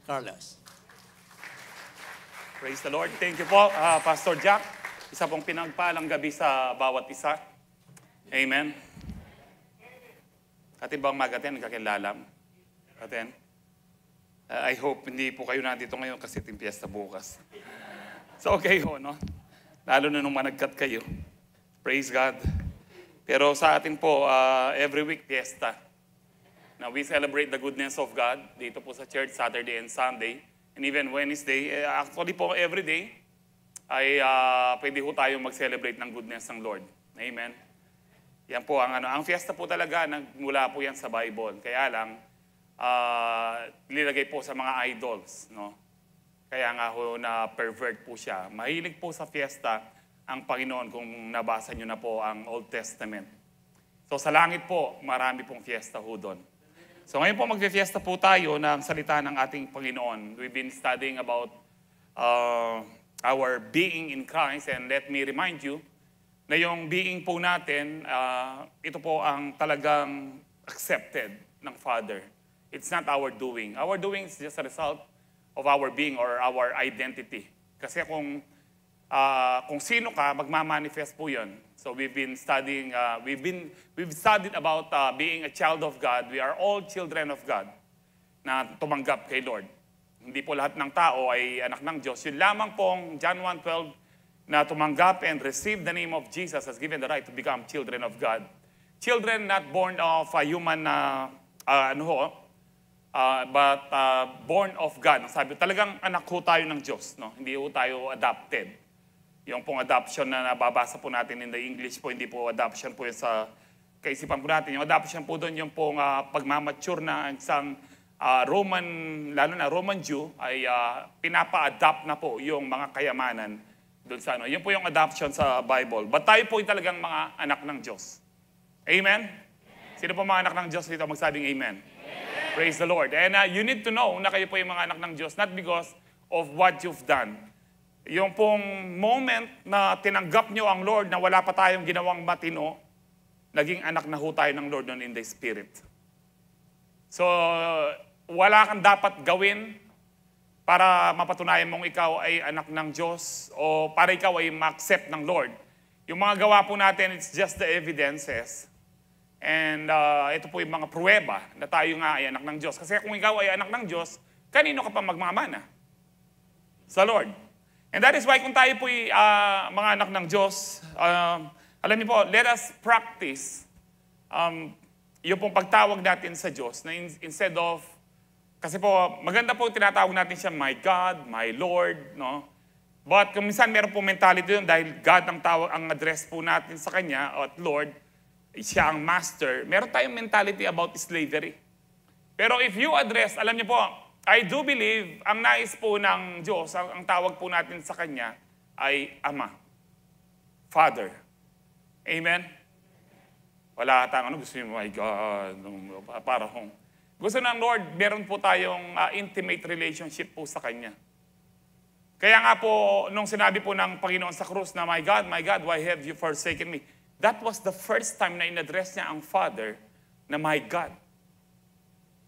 Carlos. Praise the Lord. Thank you po, Pastor Jack. Isa pong pinagpalang gabi sa bawat isa. Amen. Katibang magatin, kakilalam. Aten. I hope hindi po kayo nandito ngayon kasi timpiesta bukas. So okay ho, no? Lalo na nung managkat kayo. Praise God. Pero sa atin po, every week, fiesta. Now, we celebrate the goodness of God dito po sa church, Saturday and Sunday, and even Wednesday. Actually po, every day, ay pwede po tayong mag-celebrate ng goodness ng Lord. Amen. Yan po ang ano. Ang fiesta po talaga, nagmula po yan sa Bible. Kaya lang, nilagay po sa mga idols, no? Kaya nga ho na pervert po siya. Mahilig po sa fiesta ang Panginoon kung nabasa nyo na po ang Old Testament. So sa langit po, marami pong fiesta ho doon. So ngayon po magfe-fiesta po tayo ng salita ng ating Panginoon. We've been studying about our being in Christ, and let me remind you na yung being po natin, ito po ang talagang accepted ng Father. It's not our doing. Our doing is just a result of our being or our identity. Kasi kung sino ka, magmamanifest po yun. So we've been studying, we've studied about being a child of God. We are all children of God na tumanggap kay Lord. Hindi po lahat ng tao ay anak ng Diyos. Yun lamang pong John 1:12 na tumanggap and receive the name of Jesus has given the right to become children of God. Children not born of a human but born of God. Sabi, talagang anak ho tayo ng Diyos. No? Hindi ho tayo adopted. Yung pong adoption na nababasa po natin in the English po, hindi po adoption po yun sa kaisipan po natin. Yung adoption po doon, yung pong pagmamature na isang Roman, lalo na Roman Jew, ay pinapa-adopt na po yung mga kayamanan doon sa ano. Yun po yung adoption sa Bible. But tayo po yung talagang mga anak ng Diyos. Amen? Sino po mga anak ng Diyos dito magsabing amen? Praise the Lord. And you need to know na kayo po yung mga anak ng Diyos, not because of what you've done. Yung pong moment na tinanggap nyo ang Lord na wala pa tayong ginawang matino, naging anak na ho tayo ng Lord in the Spirit. So, wala kang dapat gawin para mapatunayan mong ikaw ay anak ng Diyos o para ikaw ay ma-accept ng Lord. Yung mga gawa po natin, it's just the evidences. And ito po yung mga pruweba na tayo nga ay anak ng Diyos. Kasi kung ikaw ay anak ng Diyos, kanino ka pa magmamana? Sa Lord. And that is why kung tayo po ay mga anak ng Diyos, alam niyo po, let us practice yung pong pagtawag natin sa Diyos na instead of, kasi po maganda po tinatawag natin siya, my God, my Lord, no? But kung minsan meron po mentality yun dahil God ang tawag, ang address po natin sa Kanya at Lord, siya ang master, meron tayong mentality about slavery. Pero if you address, alam niyo po, I do believe, ang nais po ng Diyos, ang tawag po natin sa Kanya ay Ama. Father. Amen? Wala tayong gusto niyo, my God, para hong. Gusto ng Lord, meron po tayong intimate relationship po sa Kanya. Kaya nga po, nung sinabi po ng Panginoon sa krus na, my God, why have you forsaken me? That was the first time na in-address niya ang Father na my God.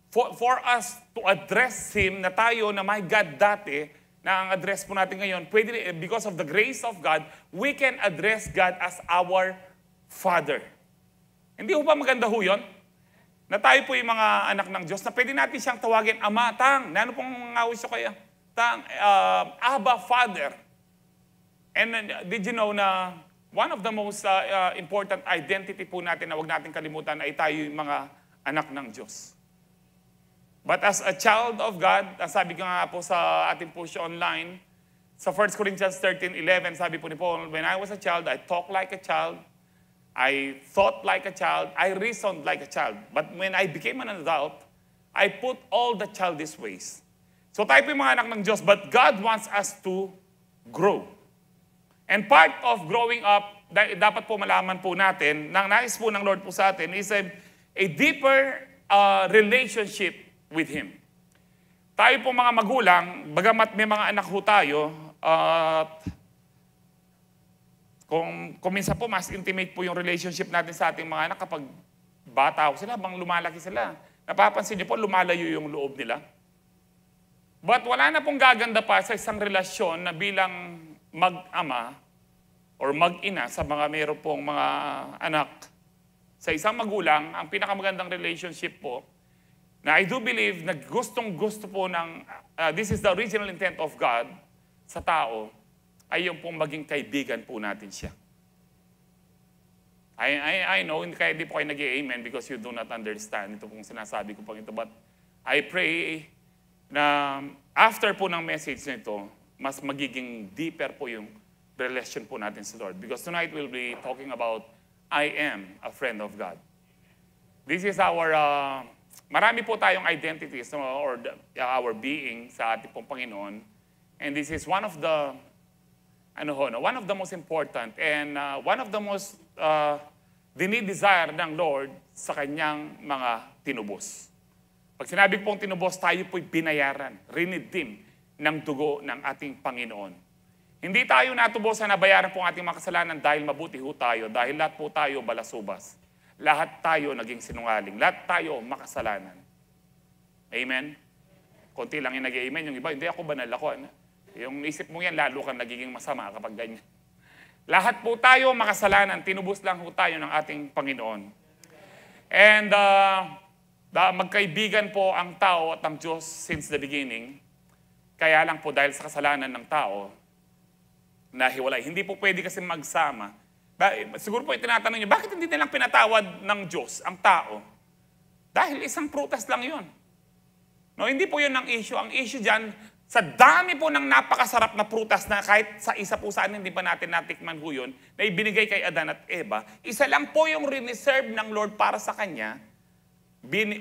For us to address Him na tayo na my God dati, na ang address po natin ngayon, pwede, because of the grace of God, we can address God as our Father. Hindi ho ba maganda ho yun? Na tayo po yung mga anak ng Diyos, na pwede natin siyang tawagin, Ama, Tang, na ano pong ngawis ko kaya? Tang, Abba, Father. And did you know na one of the most important identity po natin na huwag natin kalimutan ay tayo yung mga anak ng Diyos. But as a child of God, sabi ko nga po sa ating push online, sa 1 Corinthians 13:11, sabi po ni Paul, when I was a child, I talked like a child, I thought like a child, I reasoned like a child. But when I became an adult, I put all the childish ways. So tayo po yung mga anak ng Diyos, but God wants us to grow. And part of growing up, dapat po malaman po natin, nang nais po ng Lord po sa atin, is a deeper relationship with Him. Tayo po mga magulang, bagamat may mga anak ho tayo, kung minsan po mas intimate po yung relationship natin sa ating mga anak kapag bata ho sila, bang lumalaki sila. Napapansin niyo po, lumalayo yung loob nila. But wala na pong gaganda pa sa isang relasyon na bilang mag-ama or mag-ina sa mga meron pong mga anak. Sa isang magulang, ang pinakamagandang relationship po, na I do believe na gustong-gusto po ng, this is the original intent of God sa tao, ay yung pong maging kaibigan po natin siya. I know, kaya hindi po kayo nag-amen because you do not understand ito pong sinasabi ko pang ito. But I pray na after po ng message nito, mas magiging deeper po yung relation po natin sa Lord. Because tonight we'll be talking about, I am a friend of God. This is our, marami po tayong identities or our being sa ating pong Panginoon. And this is one of the, one of the most important and one of the most dinidesire ng Lord sa kanyang mga tinubos. Pag sinabi pong tinubos, tayo po'y binayaran, redeem ng dugo ng ating Panginoon. Hindi tayo natubos na nabayaran po ang ating mga kasalanan dahil mabuti ho tayo, dahil lahat po tayo balasubas. Lahat tayo naging sinungaling, lahat tayo makasalanan. Amen? Konti lang yung nag-amen, yung iba, hindi ako banal ako. Yung isip mo yan, lalo kang nagiging masama kapag ganyan. Lahat po tayo makasalanan, tinubos lang po tayo ng ating Panginoon. And magkaibigan po ang tao at ang Diyos since the beginning. Kaya lang po dahil sa kasalanan ng tao, nahiwalay. Hindi po pwede kasi magsama. Siguro po itinatanong niyo, bakit hindi nilang pinatawad ng Diyos ang tao? Dahil isang prutas lang yun. No, hindi po yun ang issue. Ang issue dyan, sa dami po ng napakasarap na prutas na kahit sa isa po saan hindi pa natin natikman po yun, na ibinigay kay Adan at Eva, isa lang po yung reserve ng Lord para sa kanya,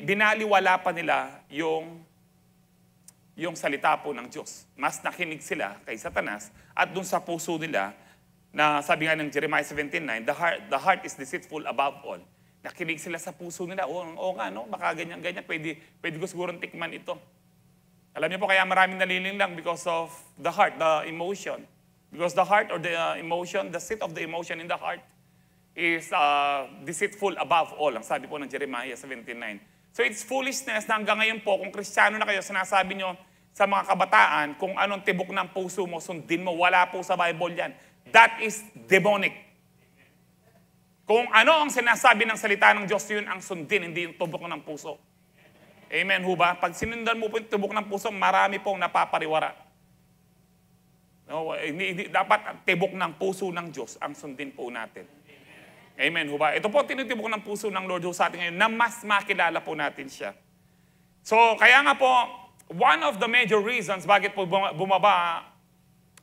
binaliwala pa nila yung salita po ng Diyos. Mas nakinig sila kay Satanas at dun sa puso nila na sabi nga ng Jeremiah 17:9, the heart is deceitful above all. Nakinig sila sa puso nila. Oo nga, no? Baka ganyan-ganyan. Pwede ko siguro tikman ito. Alam niyo po, kaya maraming nalilinlang because of the heart, the emotion. Because the heart or the emotion, the seat of the emotion in the heart is deceitful above all. Ang sabi po ng Jeremiah 17:9. So it's foolishness na hanggang ngayon po, kung Kristiyano na kayo, sinasabi nyo sa mga kabataan, kung anong tibok ng puso mo, sundin mo. Wala po sa Bible yan. That is demonic. Kung ano ang sinasabi ng salita ng Diyos, yun ang sundin, hindi yung tibok ng puso. Amen ho ba? Pag sinundan mo po yung tibok ng puso, marami pong napapariwara. No, hindi, dapat tibok ng puso ng Diyos ang sundin po natin. Amen ho ba? Ito po tinitibok ng puso ng Lord ho sa atin ngayon na mas makilala po natin siya. So, kaya nga po, one of the major reasons bakit po bumaba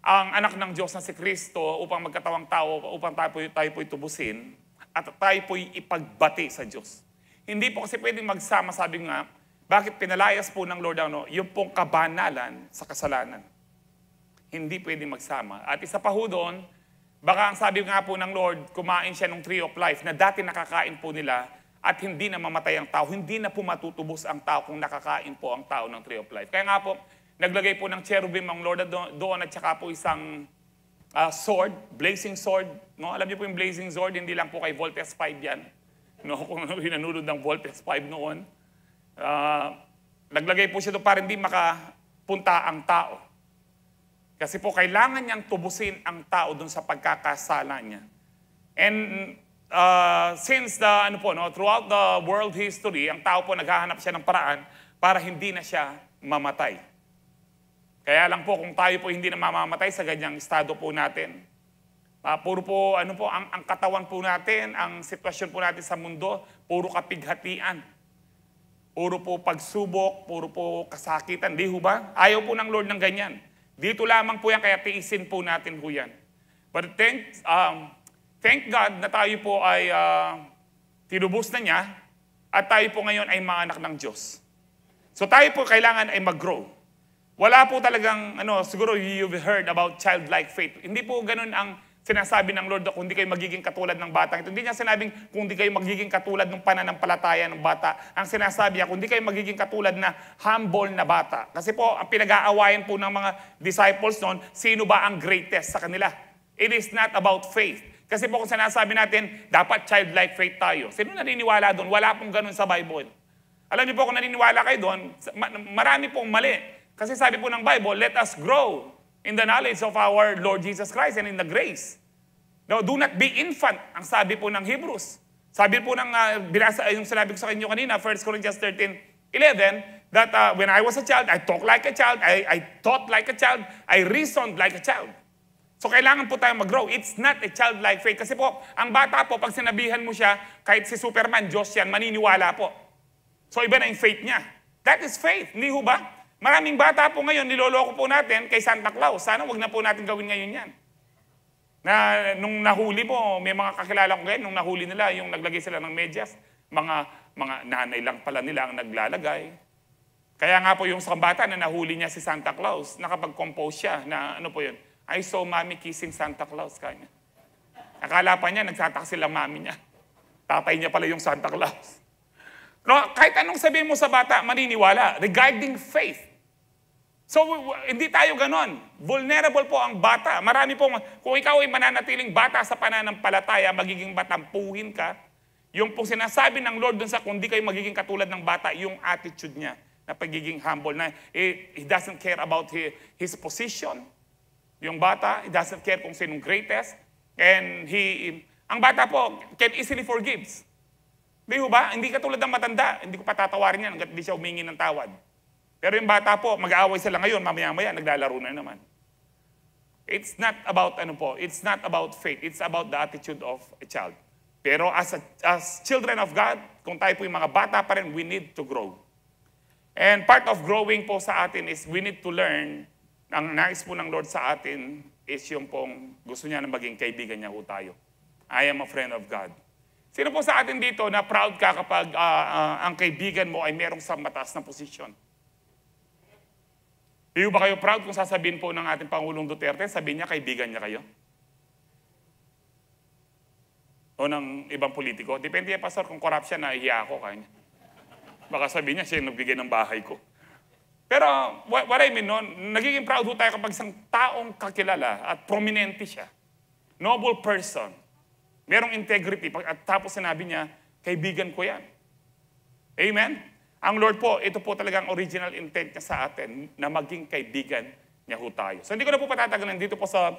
ang anak ng Diyos na si Kristo upang magkatawang tao, upang tayo po'y tubusin, at tayo po'y ipagbati sa Diyos. Hindi po kasi pwedeng magsama, sabi nga, bakit pinalayas po ng Lord yung pong kabanalan sa kasalanan. Hindi pwedeng magsama. At isa pa ho doon, baka ang sabi nga po ng Lord, kumain siya ng tree of life na dati nakakain po nila at hindi na mamatay ang tao, hindi na po matutubos ang tao kung nakakain po ang tao ng tree of life. Kaya nga po, naglagay po ng cherubim ang Lord doon at saka po isang sword, blazing sword. No? Alam niyo po yung blazing sword, hindi lang po kay Voltes 5 yan. No? Kung hinanunod ng Voltes 5 noon. Naglagay po siya doon para hindi makapunta ang tao. Kasi po kailangan niyang tubusin ang tao doon sa pagkakasala niya. And since throughout the world history, ang tao po naghahanap siya ng paraan para hindi na siya mamatay. Kaya lang po kung tayo po hindi na mamamatay sa ganyang estado po natin, puro po, ang katawan po natin, ang sitwasyon po natin sa mundo, puro kapighatian. Puro po pagsubok, puro po kasakitan. Di ho ba? Ayaw po ng Lord ng ganyan. Dito lamang po yan, kaya tiisin po natin po yan. But thank God na tayo po ay tinubos na niya at tayo po ngayon ay mga anak ng Diyos. So tayo po kailangan ay mag-grow. Wala po talagang, siguro you've heard about childlike faith. Hindi po ganun ang sinasabi ng Lord kung hindi kayo magiging katulad ng batang ito. Hindi niya sinabing kung hindi kayo magiging katulad ng pananampalataya ng bata. Ang sinasabi niya, kung hindi kayo magiging katulad na humble na bata. Kasi po, ang pinag-aawayan po ng mga disciples noon, sino ba ang greatest sa kanila? It is not about faith. Kasi po kung sinasabi natin, dapat childlike faith tayo. Sino naniniwala doon? Wala pong ganun sa Bible. Alam niyo po kung naniniwala kayo doon, marami pong mali. Kasi sabi po ng Bible, let us grow in the knowledge of our Lord Jesus Christ and in the grace. No, do not be infant, ang sabi po ng Hebrews. Sabi po ng yung sinabi ko sa inyo kanina, 1 Corinthians 13:11, that when I was a child, I talked like a child, I thought like a child, I reasoned like a child. So kailangan po tayo mag-grow. It's not a childlike faith. Kasi po, ang bata po, pag sinabihan mo siya, kahit si Superman, Diyos yan, maniniwala po. So iba na yung faith niya. That is faith, hindi ho ba? Maraming bata po ngayon, niloloko po natin kay Santa Claus. Sana wag na po natin gawin ngayon yan. Na nung nahuli po, may mga kakilala ko ngayon, nung nahuli nila, yung naglagay sila ng medyas, mga nanay lang pala nila ang naglalagay. Kaya nga po yung sa bata na nahuli niya si Santa Claus, nakapag-compose siya na ano po yun, I saw mommy kissing Santa Claus kanya. Akala pa niya, nagsataksil lang mami niya. Tatay niya pala yung Santa Claus. No, kahit anong sabihin mo sa bata, maniniwala regarding faith. So, hindi tayo ganon. Vulnerable po ang bata. Marami pong, kung ikaw ay mananatiling bata sa pananampalataya, magiging batampuhin ka, yung pong sinasabi ng Lord dun sa kung di kayo magiging katulad ng bata, yung attitude niya, na pagiging humble, na he doesn't care about his position. Yung bata, he doesn't care kung sinong greatest. And ang bata po, can easily forgives. Di ba? Hindi katulad ng matanda. Hindi ko patatawarin yan hanggat hindi siya humingi ng tawad. Pero yung bata po, mag-aaway sila ngayon, mamaya-maya, naglalaro na naman. It's not about it's not about faith. It's about the attitude of a child. Pero as children of God, kung tayo po yung mga bata pa rin, we need to grow. And part of growing po sa atin is we need to learn, ang nais po ng Lord sa atin is yung pong gusto niya na maging kaibigan niya po tayo. I am a friend of God. Sino po sa atin dito na proud ka kapag ang kaibigan mo ay merong sa mataas na posisyon? Hindi ba kayo proud kung sasabihin po ng ating Pangulong Duterte, sabihin niya, kaibigan niya kayo? O ng ibang politiko? Depende yan, Pastor, kung corrupt siya, nahihiya ako kanya. Baka sabihin niya, siya yung nagbigay ng bahay ko. Pero, what I mean, no, nagiging proud ho tayo kapag isang taong kakilala at prominente siya. Noble person. Merong integrity. At tapos sinabi niya, kaibigan ko yan. Amen? Ang Lord po, ito po talagang original intent niya sa atin na maging kaibigan niya ho tayo. So hindi ko na po patatagalin dito po sa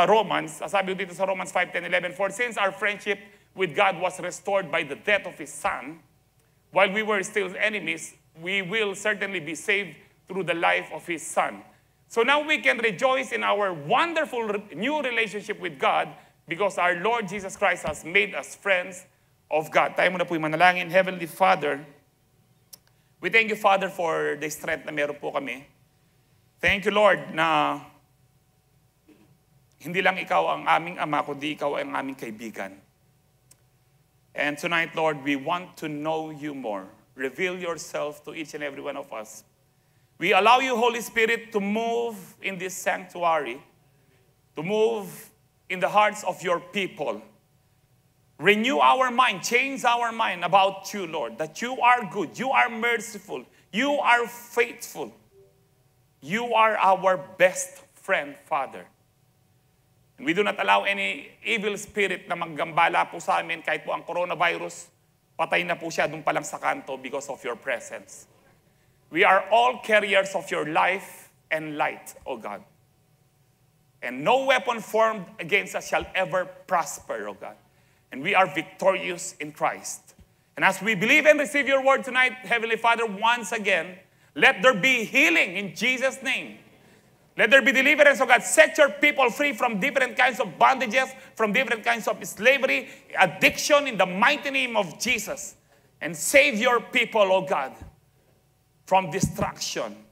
Romans. Sabi dito sa Romans 5:10-11, for since our friendship with God was restored by the death of His Son, while we were still enemies, we will certainly be saved through the life of His Son. So now we can rejoice in our wonderful new relationship with God because our Lord Jesus Christ has made us friends of God. Tayo muna po yung manalangin. Heavenly Father, we thank you, Father, for the strength na meron po kami. Thank you, Lord, na hindi lang ikaw ang aming ama, kundi ikaw ang aming kaibigan. And tonight, Lord, we want to know you more. Reveal yourself to each and every one of us. We allow you, Holy Spirit, to move in this sanctuary, to move in the hearts of your people. Renew our mind, change our mind about you, Lord, that you are good, you are merciful, you are faithful. You are our best friend, Father. And we do not allow any evil spirit na maggambala po sa amin kahit po ang coronavirus, patay na po siya doon pa lang sa kanto because of your presence. We are all carriers of your life and light, O God. And no weapon formed against us shall ever prosper, O God. And we are victorious in Christ. And as we believe and receive your word tonight, Heavenly Father, once again, let there be healing in Jesus' name. Let there be deliverance, O God. Set your people free from different kinds of bondages, from different kinds of slavery, addiction in the mighty name of Jesus. And save your people, O God, from destruction.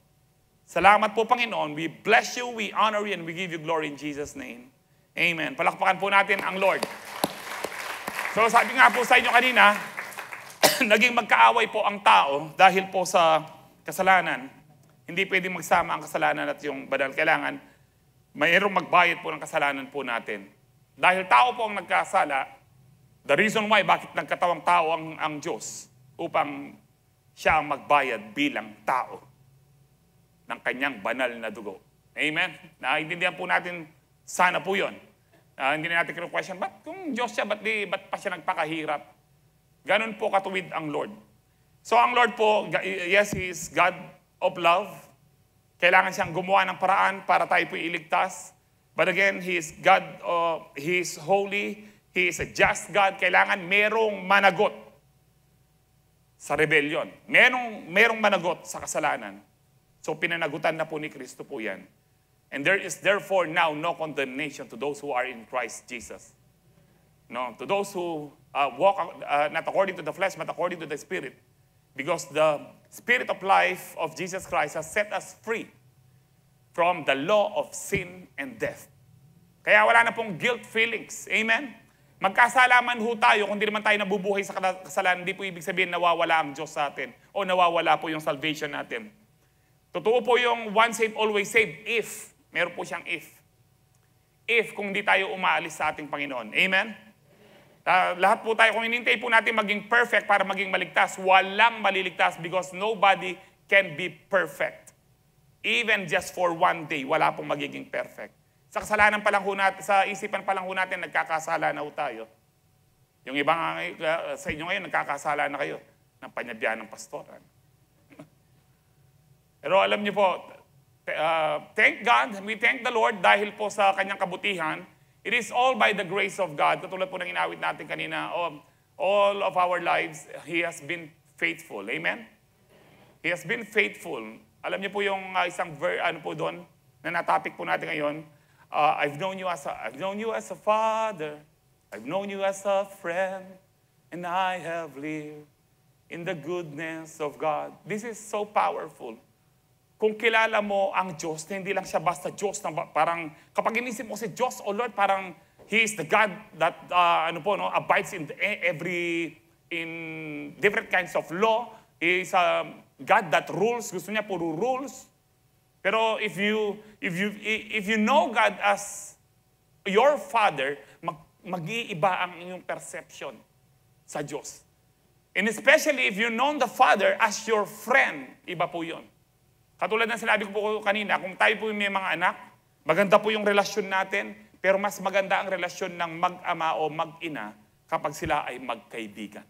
Salamat po, Panginoon. We bless you, we honor you, and we give you glory in Jesus' name. Amen. Palakpakan po natin ang Lord. So sabi nga po sa inyo kanina, naging magkaaway po ang tao dahil po sa kasalanan. Hindi pwedeng magsama ang kasalanan at yung banal. Kailangan mayroong magbayad po ng kasalanan po natin. Dahil tao po ang nagkasala, the reason why bakit nagkatawang tao ang Diyos upang siya ang magbayad bilang tao ng kanyang banal na dugo. Amen? Naiintindihan po natin sana po yun. Hindi na natin question, ba't kung Diyos siya, ba't pa siya nagpakahirap? Ganon po katuwid ang Lord. So ang Lord po, yes, He is God of love, Kailangan siyang gumawa ng paraan para tayo po iligtas. But again, He is God, He is holy, He is a just God. Kailangan merong managot sa rebellion. Merong managot sa kasalanan. So pinanagutan na po ni Kristo po yan. And there is therefore now no condemnation to those who are in Christ Jesus. No, to those who walk not according to the flesh, but according to the Spirit. Because the Spirit of life of Jesus Christ has set us free from the law of sin and death. Kaya wala na pong guilt feelings. Amen? Magkasalaman ho tayo, kung di naman tayo nabubuhay sa kasalanan, hindi po ibig sabihin nawawala ang Diyos sa atin o nawawala po yung salvation natin. Totoo po yung once saved, always saved if. Meron po siyang if. If kung hindi tayo umaalis sa ating Panginoon. Amen? Lahat po tayo, kung inintay po natin maging perfect para maging maligtas, walang maliligtas because nobody can be perfect. Even just for one day, wala pong magiging perfect. Sa kasalanan pa lang ho natin, sa isipan pa lang ho natin, nagkakasala na ho tayo. Yung iba nga sa inyo ngayon, nagkakasala na kayo ng panyabyan ng pastoran. Pero alam niyo po, thank God, we thank the Lord dahil po sa kanyang kabutihan. It is all by the grace of God. Katulad po ng inawit natin kanina, all of our lives, He has been faithful. Amen? He has been faithful. Alam niyo po yung isang ano po doon, na natapik po natin ngayon, I've known you as a father, I've known you as a friend, and I have lived in the goodness of God. This is so powerful. Kung kilala mo ang Diyos, na hindi lang siya basta Diyos, na parang, kapag inisip mo si Diyos, oh Lord, parang He is the God that, abides in different kinds of law. He is a God that rules. Gusto niya puro rules. Pero if you know God as your Father, mag-iiba ang inyong perception sa Diyos. And especially if you know the Father as your friend, iba po yun. Katulad ng sinabi ko po kanina, kung tayo po may mga anak, maganda po yung relasyon natin, pero mas maganda ang relasyon ng mag-ama o mag-ina kapag sila ay magkaibigan.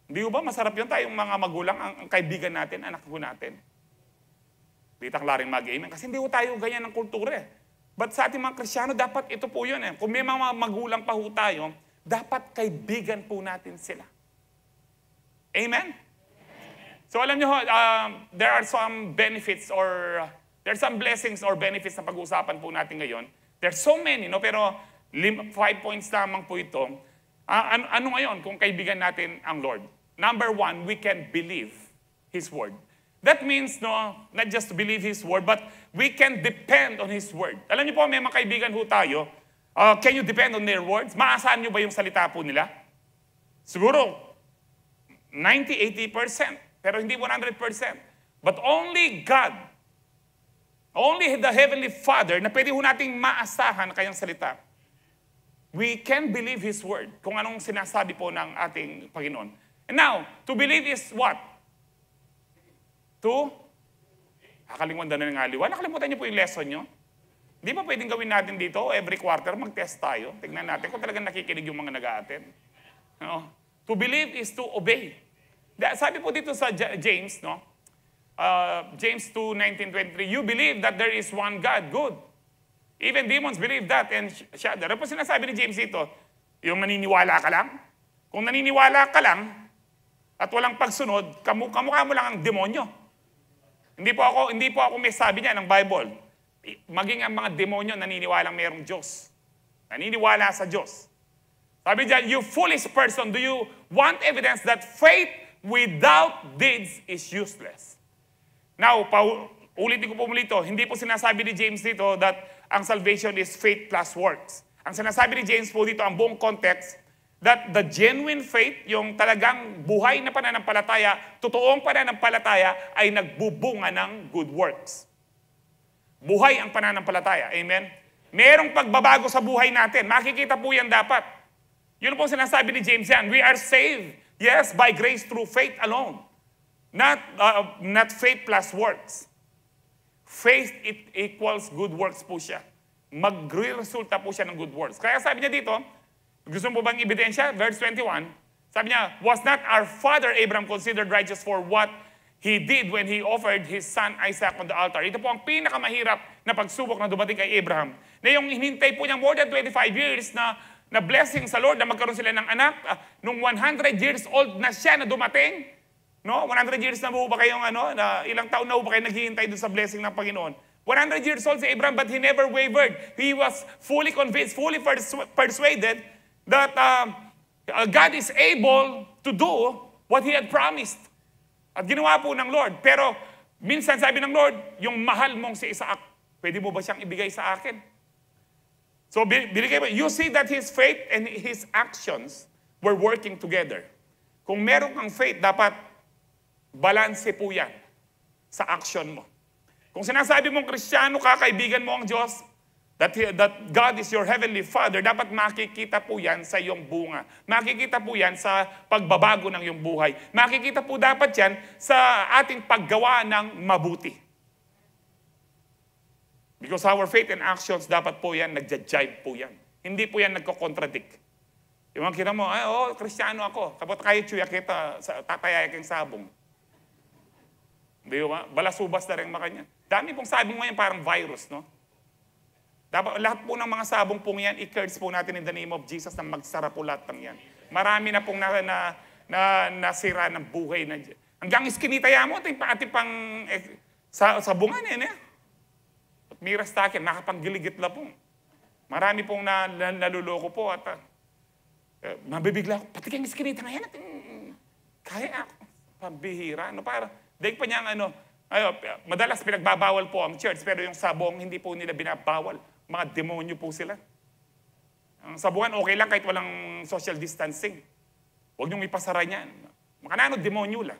Hindi ba masarap yun tayong mga magulang, ang kaibigan natin, anak ko natin? Ditang laring mag-amen. Kasi hindi po tayo ganyan ng kultura eh. But sa ating mga Kristyano, dapat ito po yun eh. Kung may mga magulang pa po tayo, dapat kaibigan po natin sila. Amen? So alam niyo, there are some benefits or there are some blessings or benefits na pag-uusapan po natin ngayon. There's so many, no? Pero 5 points lamang po ito. Ano ngayon kung kaibigan natin ang Lord? Number 1, we can believe His Word. That means, no, not just to believe His Word, but we can depend on His Word. Alam niyo po, may mga kaibigan po tayo, can you depend on their words? Maasahan niyo ba yung salita po nila? Siguro, 90-80%. Pero hindi 100%. But only God, only the Heavenly Father, na pwede ho nating maasahan kayang salita. We can believe His Word, kung anong sinasabi po ng ating Panginoon. And now, to believe is what? Nakalimutan na ng aliwa. Nakalimutan niyo po yung lesson niyo? Di ba pwedeng gawin natin dito, every quarter, mag-test tayo. Tingnan natin kung talagang nakikinig yung mga nag-a-attend. No? To believe is to obey. Sabi po dito sa James, no? James 2:19-23, you believe that there is one God. Good. Even demons believe that and shudder. Ano po sinasabi ni James dito? Yung naniniwala ka lang? Kung naniniwala ka lang at walang pagsunod, kamukha mo lang ang demonyo. Hindi po ako may sabi niya ng Bible. Maging ang mga demonyo naniniwalang mayroong Diyos. Naniniwala sa Diyos. Sabi diyan, you foolish person, do you want evidence that faith without deeds is useless? Now, ulitin ko po muli ito, hindi po sinasabi ni James dito that ang salvation is faith plus works. Ang sinasabi ni James po dito, ang buong context, that the genuine faith, yung talagang buhay na pananampalataya, totoong pananampalataya, ay nagbubunga ng good works. Buhay ang pananampalataya. Amen? Merong pagbabago sa buhay natin. Makikita po yan dapat. Yun po sinasabi ni James yan. We are saved. Yes, by grace through faith alone. Not faith plus works. Faith, it equals good works po siya. Magre-resulta po siya ng good works. Kaya sabi niya dito, gusto mo bang ebidensya? Verse 21, sabi niya, was not our father Abraham considered righteous for what he did when he offered his son Isaac on the altar. Ito po ang pinakamahirap na pagsubok na dumating kay Abraham. Na yung hinintay po niya more than 25 years na blessing sa Lord na magkaroon sila ng anak. Nung 100 years old na siya na dumating, no? 100 years na po ba kayong na ilang taon na po ba kayo naghihintay doon sa blessing ng Panginoon? 100 years old si Abraham, but he never wavered. He was fully convinced, fully persuaded that God is able to do what He had promised. At ginawa po ng Lord. Pero minsan sabi ng Lord, yung mahal mong si Isaac, pwede mo ba siyang ibigay sa akin? So binigay mo. You see that his faith and his actions were working together. Kung meron kang faith, dapat balanse po yan sa action mo. Kung sinasabi mong Kristiyano ka, kaibigan mo ang Diyos, that God is your heavenly Father, dapat makikita po yan sa iyong bunga. Makikita po yan sa pagbabago ng iyong buhay. Makikita po dapat yan sa ating paggawa ng mabuti. Because our faith and actions, dapat po yan, nagja-jive po yan. Hindi po yan nagko-contradict. Yung mga kita mo, Kristiyano ako. Kapag kayo tsuya kita, tatayay kang sabong. Di ba? Balasubas na rin makanya. Dami pong sabong ngayon, parang virus, no? Dapat lahat po ng mga sabong pong yan, i-curse po natin in the name of Jesus na magsara po lahat ng yan. Marami na pong nasira ng buhay na dyan. Hanggang iskinitaya mo, ating pang sabungan yan eh. At miras takin, nakapanggiligit la po. Marami pong naluloko po at mabibigla ako, pati kang iskinita ngayon at kaya ako. Pambihira. Daig pa niya madalas pinagbabawal po ang church, pero yung sabong hindi po nila binabawal. Mga demonyo po sila. Ang sabungan, okay lang kahit walang social distancing. Huwag niyong ipasara niyan. Makanano, demonyo lang.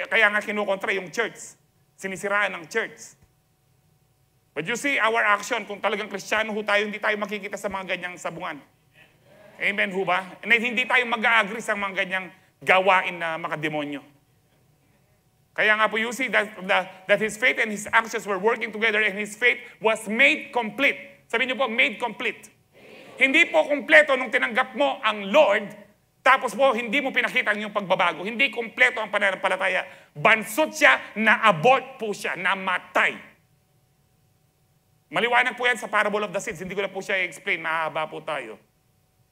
Kaya nga kinukontra yung church. Sinisiraan ng church. But you see, our action, kung talagang Kristiyano ho tayo, hindi tayo makikita sa mga ganyang sabungan. Amen ho ba? And hindi tayo mag-agree sa mga ganyang gawain na makademonyo. Kaya nga po, you see that his faith and his actions were working together and his faith was made complete. Sabihin niyo po, made complete. Hindi po kompleto nung tinanggap mo ang Lord, tapos po hindi mo pinakita ang iyong pagbabago. Hindi kompleto ang pananampalataya. Bansot siya, na-abort po siya, namatay. Maliwanag po yan sa Parable of the Seeds. Hindi ko na po siya i-explain, mahaba po tayo.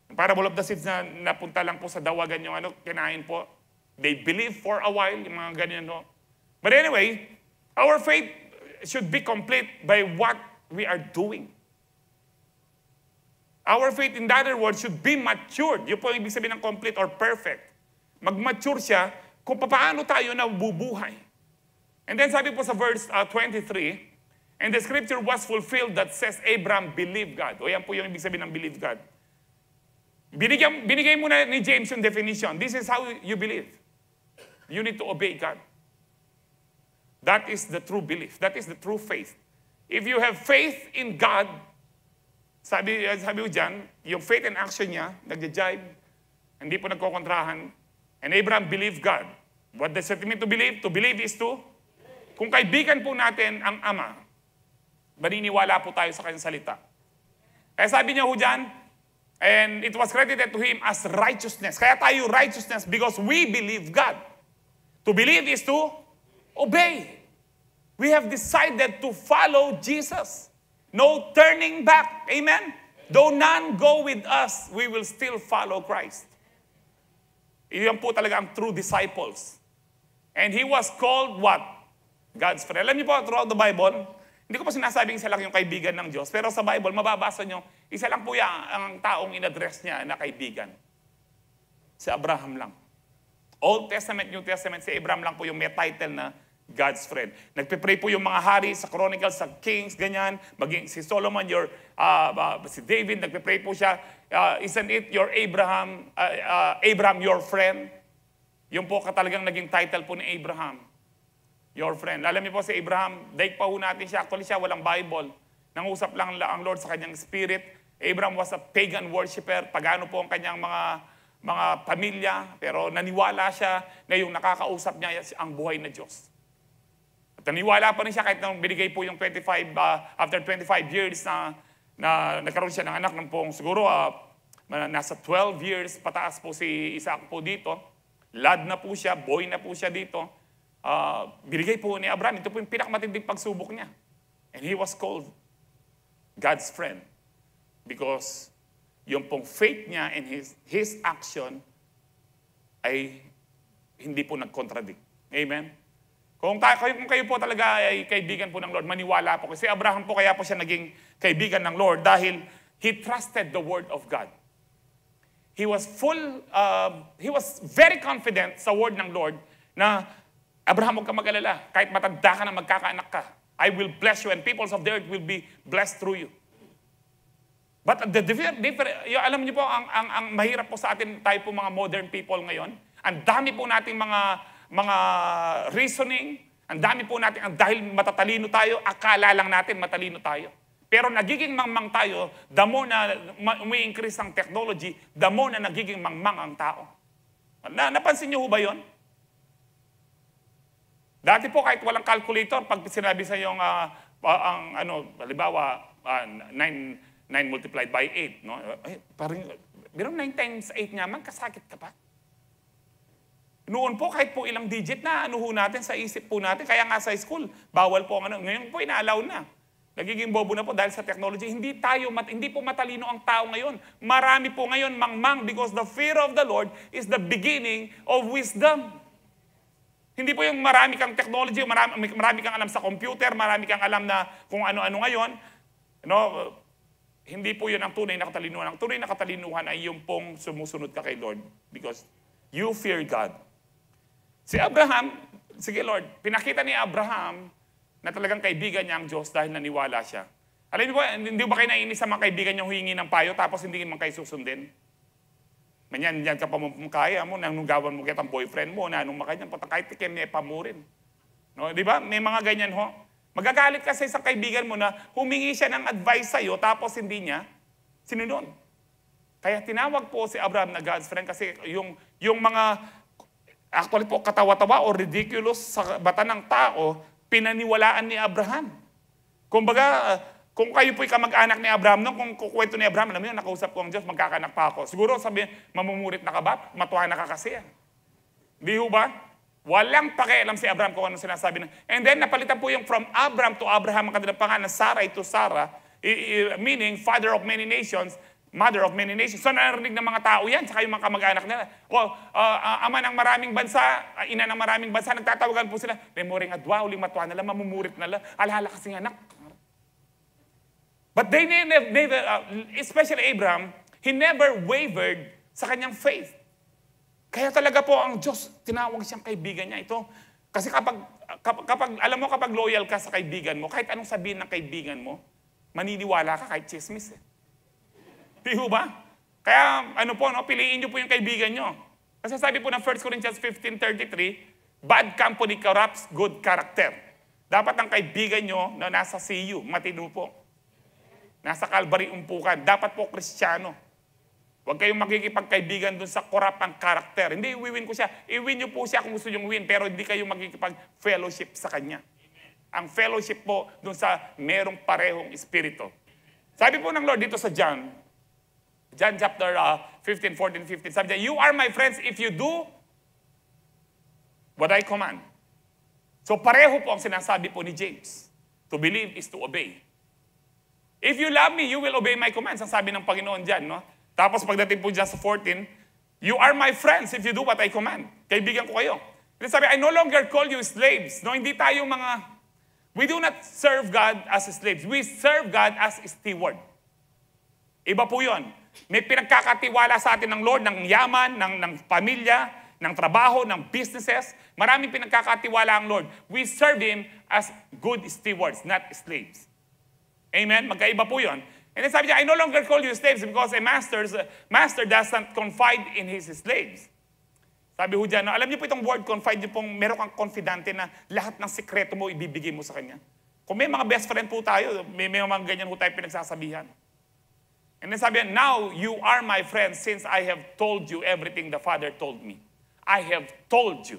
Ang Parable of the Seeds na napunta lang po sa dawagan yung kinain po. They believe for a while, yung mga ganyan, no? But anyway, our faith should be complete by what we are doing. Our faith, in other words, should be matured. Yun po ang ibig sabihin ng complete or perfect. Mag-mature siya kung paano tayo nabubuhay. And then sabi po sa verse 23, and the scripture was fulfilled that says Abraham believed God. O yan po yung ibig sabihin ng believe God. Binigay mo na ni James yung definition. This is how you believe. You need to obey God. That is the true belief. That is the true faith. If you have faith in God, sabi ko dyan, yung faith and action niya, nagja-jive, hindi po nagkokontrahan. And Abraham believed God. What does it mean to believe? To believe is to, kung kaibigan po natin ang Ama, maniniwala po tayo sa kanyang salita. Kaya sabi niya ho dyan, and it was credited to him as righteousness. Kaya tayo righteousness because we believe God. To believe is to obey. We have decided to follow Jesus. No turning back. Amen? Though none go with us, we will still follow Christ. Iyan po talaga ang true disciples. And he was called what? God's friend. Alam niyo po, throughout the Bible, hindi ko pa sinasabing isa lang yung kaibigan ng Diyos. Pero sa Bible, mababasa niyo, isa lang po ang taong in-address niya na kaibigan. Si Abraham lang. Old Testament, New Testament, si Abraham lang po yung may title na God's friend. Nagpe-pray po yung mga hari sa Chronicles, sa Kings, ganyan. Maging si Solomon, si David, nagpe-pray po siya. Isn't it your Abraham your friend? Yung po talagang naging title po ni Abraham. Your friend. Alam niyo po si Abraham, daig pa ho natin siya. Actually siya, walang Bible. Nangusap lang ang Lord sa kanyang spirit. Abraham was a pagan worshiper. Pagano po ang kanyang mga pamilya. Pero naniwala siya na yung nakakausap niya ang buhay na Diyos. At naniwala pa rin siya kahit nang binigay po yung after 25 years na nagkaroon siya ng anak ng pong siguro nasa 12 years pataas po si Isaac po dito. lad na po siya, boy na po siya dito. Binigay po ni Abraham, ito po yung pinakamatinding pagsubok niya. And he was called God's friend. Because yung pong faith niya and his action ay hindi po nag-contradict. Amen? Kung kayo po talaga ay kaibigan po ng Lord, maniwala po. Kasi Abraham po kaya po siya naging kaibigan ng Lord dahil he trusted the word of God. He was very confident sa word ng Lord na Abraham, huwag ka mag-alala. Kahit matanda ka na magkakaanak ka, I will bless you and peoples of the earth will be blessed through you. But alam niyo po, ang mahirap po sa atin, tayo po mga modern people ngayon, ang dami po nating mga reasoning, ang dami po natin, dahil matatalino tayo, akala lang natin matalino tayo. Pero nagiging mangmang tayo, the more na umi-increase ang technology, the more na nagiging mangmang ang tao. Napansin niyo ba yun? Dati po kahit walang calculator, pag sinabi sa yung, halimbawa, 9 multiplied by 8, no? Ay, parang, 9 times 8 nga man, kasakit ka pa. Noon po, kahit po ilang digit na, natin sa isip po natin, kaya nga sa school, bawal po ngayon po ina-allow na. Nagiging bobo na po dahil sa technology. Hindi po matalino ang tao ngayon. Marami po ngayon mangmang because the fear of the Lord is the beginning of wisdom. Hindi po yung marami kang technology, marami kang alam sa computer, marami kang alam na kung ano-ano ngayon. Hindi po yun ang tunay na katalinuhan. Ang tunay na katalinuhan ay yung pong sumusunod ka kay Lord because you fear God. Si Abraham, sige Lord, pinakita ni Abraham na talagang kaibigan niya ang Diyos dahil naniwala siya. Alam niyo ba, hindi ba kayo naiinis sa mga kaibigan niyo humingi ng payo tapos hindi man kayo susundin? Manyan ka pa kaya mo, nanunggawan mo kitang boyfriend mo, nanong makanya, kahit tikim niya pamurin. No, di ba? May mga ganyan ho. Magagalit ka sa isang kaibigan mo na humingi siya ng advice sa'yo tapos hindi niya sinunod. Kaya tinawag po si Abraham na God's friend kasi yung mga actually po katawa-tawa o ridiculous sa bata ng tao, pinaniwalaan ni Abraham. Kumbaga, kung kayo po'y kamag-anak ni Abraham, no? Kung kukwento ni Abraham, alam mo yun, nakausap ko ang Diyos, magkakanak pa ako. Siguro sabihin, mamumurit na ka ba? Matuwa na ka kasi. Di ho ba? Walang pakialam si Abraham kung anong sinasabi. And then, napalitan po yung from Abraham to Abraham, ang kanilang pangalan, Sarai to Sarah, meaning father of many nations, mother of many nations. So, narinig ng mga tao yan, saka yung mga kamag-anak nila. Ama ng maraming bansa, ina ng maraming bansa, nagtatawagan po sila, memory nga dwa, uling matuwa nila, mamumurit nila, alala kasing anak. But they never, especially Abraham, he never wavered sa kanyang faith. Kaya talaga po ang Diyos, tinawag siyang kaibigan niya. Ito, kasi alam mo, kapag loyal ka sa kaibigan mo, kahit anong sabihin ng kaibigan mo, maniniwala ka kahit chismis. Di ba? Kaya piliin niyo po yung kaibigan niyo. Kasi sabi po ng 1 Corinthians 15:33, bad company corrupts good character. Dapat ang kaibigan niyo na nasa CU, matino po. Nasa Calvary umpukan. Dapat po Kristiyano. Huwag kayong magkikipagkaibigan dun sa korapang karakter. Hindi, iwiwin ko siya. Iwin niyo po siya kung gusto niyong win, pero hindi kayo magkikipag-fellowship sa Kanya. Ang fellowship po dun sa merong parehong espiritu. Sabi po ng Lord dito sa John chapter 15, 14, 15, sabi niya, you are my friends if you do what I command. So pareho po ang sinasabi po ni James. To believe is to obey. If you love me, you will obey my commands. Ang sabi ng Panginoon dyan, no? Tapos pagdating po dyan sa 14, you are my friends if you do what I command. Kaibigan ko kayo. Then sabi, I no longer call you slaves. No, hindi tayo we do not serve God as slaves. We serve God as steward. Iba po yun. May pinagkakatiwala sa atin ng Lord, ng yaman, ng pamilya, ng trabaho, ng businesses. Maraming pinagkakatiwala ang Lord. We serve Him as good stewards, not slaves. Amen? Magkaiba po yun. And then sabi niya, I no longer call you slaves because a master doesn't confide in his slaves. Sabi ho dyan, alam niyo po itong word confide, niyo pong meron kang confidante na lahat ng sekreto mo ibibigay mo sa kanya. Kung may mga best friend po tayo, may mga ganyan po tayo pinagsasabihan. And then sabi niya, now you are my friends since I have told you everything the Father told me. I have told you.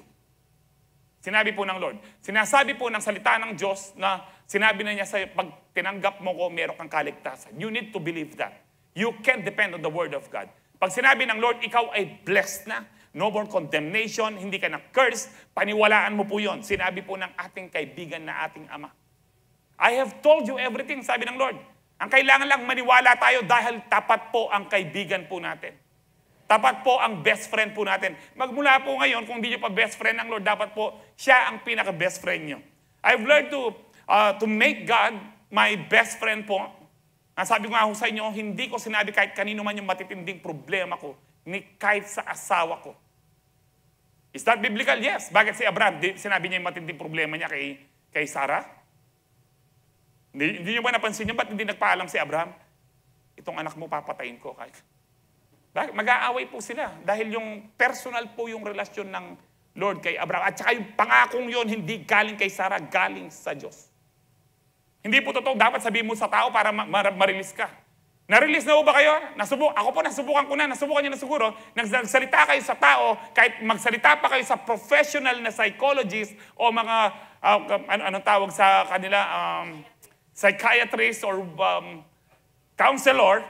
Sinabi po ng Lord. Sinasabi po ng salita ng Diyos na sinabi na niya sa'yo, pag tinanggap mo ko, meron kang kaligtasan. You need to believe that. You can't depend on the Word of God. Pag sinabi ng Lord, ikaw ay blessed na, no more condemnation, hindi ka na-curse, paniwalaan mo po yon. Sinabi po ng ating kaibigan na ating Ama. I have told you everything, sabi ng Lord. Ang kailangan lang maniwala tayo dahil tapat po ang kaibigan po natin. Tapat po ang best friend po natin. Magmula po ngayon, kung hindi nyo pa best friend ng Lord, dapat po siya ang pinaka-best friend nyo. I've learned to make God my best friend po. Ang sabi ko nga ho sa inyo, hindi ko sinabi kahit kanino man yung matitinding problema ko, ni kahit sa asawa ko. Is that biblical? Yes. Bakit si Abraham, sinabi niya yung matinding problema niya kay Sarah? Hindi nyo ba napansin niyo? Ba't hindi nagpaalam si Abraham? Itong anak mo papatayin ko. Mag-aaway po sila. Dahil yung personal po yung relasyon ng Lord kay Abraham. At saka yung pangakong yon hindi galing kay Sarah, galing sa Diyos. Hindi po totoo, dapat sabihin mo sa tao para ma-release ka. Na-release na po ba kayo? Ako po nasubukan ko na, nasubukan niyo na siguro. Nagsalita kayo sa tao, kahit magsalita pa kayo sa professional na psychologist o mga, anong tawag sa kanila, psychiatrist or counselor,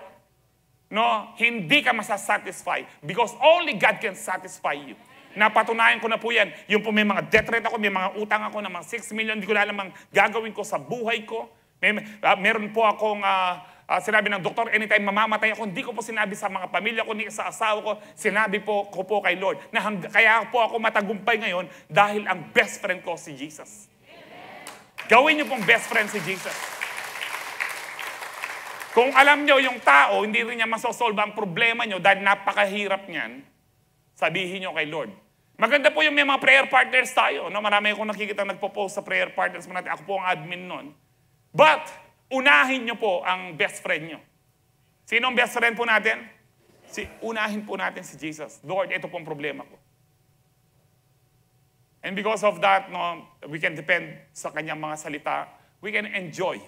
no, hindi ka masasatisfy because only God can satisfy you. Napatunayan ko na po yan. Yung po may mga debt rate ako, may mga utang ako na mga 6 million, hindi ko na alam ang gagawin ko sa buhay ko. Meron po akong sinabi ng doktor, anytime mamamatay ako, hindi ko po sinabi sa mga pamilya ko, hindi sa asawa ko, sinabi ko po kay Lord. Kaya po ako matagumpay ngayon dahil ang best friend ko si Jesus. Gawin niyo pong best friend si Jesus. Kung alam niyo yung tao, hindi rin niya masosolve ang problema niyo dahil napakahirap niyan, sabihin niyo kay Lord. Maganda po yung may mga prayer partners tayo. No? Marami akong nakikita nagpo-post sa prayer partners mo natin. Ako po ang admin nun. But, unahin niyo po ang best friend niyo. Sino ang best friend po natin? Unahin po natin si Jesus. Lord, ito pong problema ko. And because of that, no, we can depend sa kanyang mga salita. We can enjoy.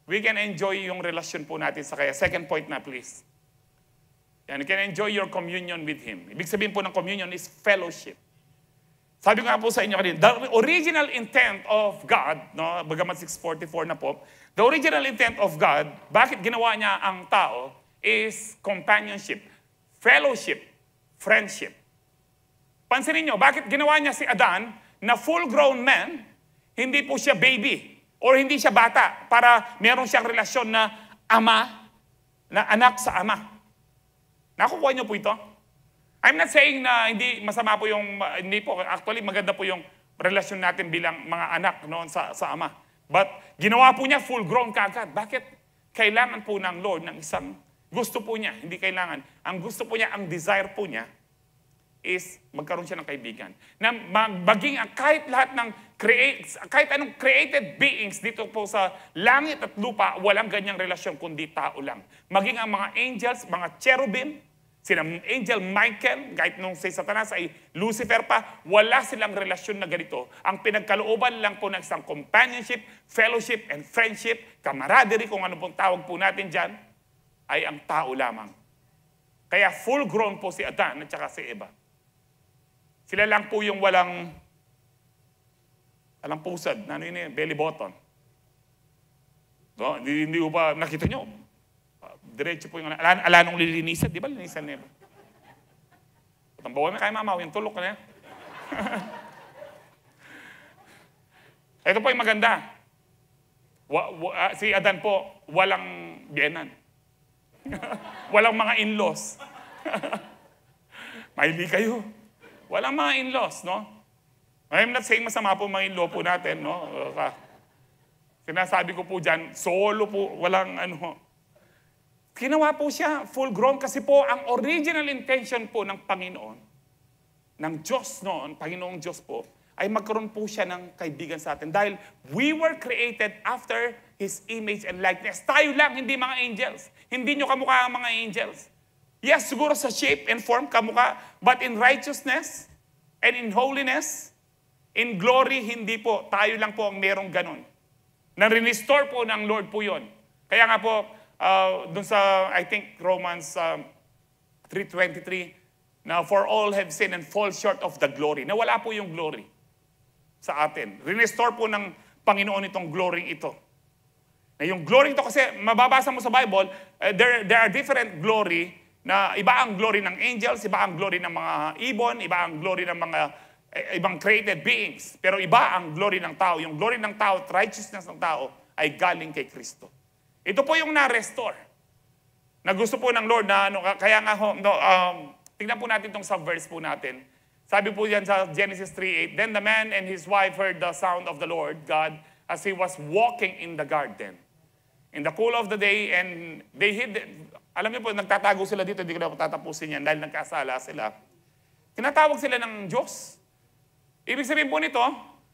We can enjoy yung relasyon po natin sa kanya. Second point na, please. And you can enjoy your communion with Him. Ibig sabihin po ng communion is fellowship. Sabi ko nga po sa inyo kanina, the original intent of God, no, bagamat 644 na po, the original intent of God, bakit ginawa niya ang tao, is companionship, fellowship, friendship. Pansinin niyo, bakit ginawa niya si Adan na full-grown man, hindi po siya baby, or hindi siya bata, para meron siyang relasyon na ama, na anak sa ama. Nakukuha niyo po ito? I'm not saying na hindi masama po yung, hindi po, actually maganda po yung relasyon natin bilang mga anak noon sa ama. But ginawa po niya full-grown kaagad. Bakit? Kailangan po ng Lord ng isang, gusto po niya, hindi kailangan. Ang gusto po niya, ang desire po niya, is magkaroon siya ng kaibigan. Na maging kahit lahat ng kahit anong created beings dito po sa langit at lupa, walang ganyang relasyon kundi tao lang. Maging ang mga angels, mga cherubim, sila Angel Michael, kahit nung si Satanas ay Lucifer pa, wala silang relasyon na ganito. Ang pinagkalooban lang po ng isang companionship, fellowship, and friendship, camaraderie, kung ano pong tawag po natin dyan, ay ang tao lamang. Kaya full-grown po si Adan at saka si Eva. Sila lang po yung walang pusad, ano yun, belly button. No, hindi ko pa nakita nyo. Diretso po yung ala nung lilinisan. Di ba linisan nila? Tambawa na kay mama, yung tulok na yan. Ito po yung maganda. Si Adan po, walang biyenan. Walang mga in-laws. Maili kayo. Walang mga in-laws, no? I'm not saying masama po mga in-law po natin, no? Sinasabi ko po dyan, solo po, walang ano. Ginawa po siya full-grown kasi po ang original intention po ng Panginoon, ng Diyos noon, Panginoong Diyos po, ay magkaroon po siya ng kaibigan sa atin. Dahil we were created after His image and likeness. Tayo lang, hindi mga angels. Hindi nyo kamukha ang mga angels. Yes, siguro sa shape and form kamukha, but in righteousness and in holiness, in glory, hindi po. Tayo lang po ang merong ganun. Na-restore po ng Lord po yon. Kaya nga po, dun sa, I think, Romans 3:23, na for all have sinned and fall short of the glory. Nawala po yung glory sa atin. Restore po ng Panginoon itong glory ito. Na yung glory ito kasi, mababasa mo sa Bible, there are different glory Na iba ang glory ng angels, iba ang glory ng mga ibon, iba ang glory ng mga ibang created beings. Pero iba ang glory ng tao. Yung glory ng tao, righteousness ng tao, ay galing kay Kristo. Ito po yung na-restore. Na gusto po ng Lord na ano, kaya nga tingnan po natin itong sub-verse po natin. Sabi po yan sa Genesis 3:8, Then the man and his wife heard the sound of the Lord God as he was walking in the garden in the cool of the day, and they hid. Alam niyo po, nagtatago sila dito, hindi ko na tatapusin yan dahil nagkasala sila. Tinatawag sila ng Diyos. Ibig sabihin po nito,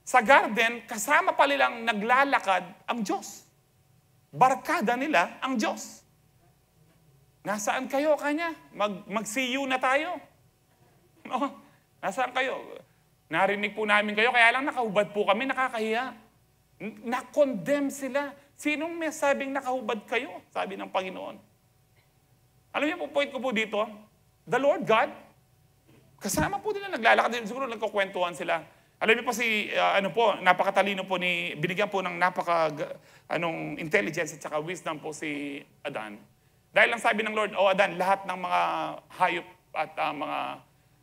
sa garden, kasama pa nilang naglalakad ang Diyos. Barkada nila ang Diyos. Nasaan kayo, Kanya? Mag-see you na tayo. No? Nasaan kayo? Narinig po namin kayo, kaya lang nakahubad po kami, nakakahiya. Na-condemn sila. Sinong may sabing nakahubad kayo? Sabi ng Panginoon. Alam niyo po, point ko po dito, the Lord God, kasama po nila naglalakad. Siguro nagkukwentuhan sila. Alam niyo po napakatalino po binigyan po ng intelligence at saka wisdom po si Adan. Dahil lang sabi ng Lord, Adan, lahat ng mga hayop at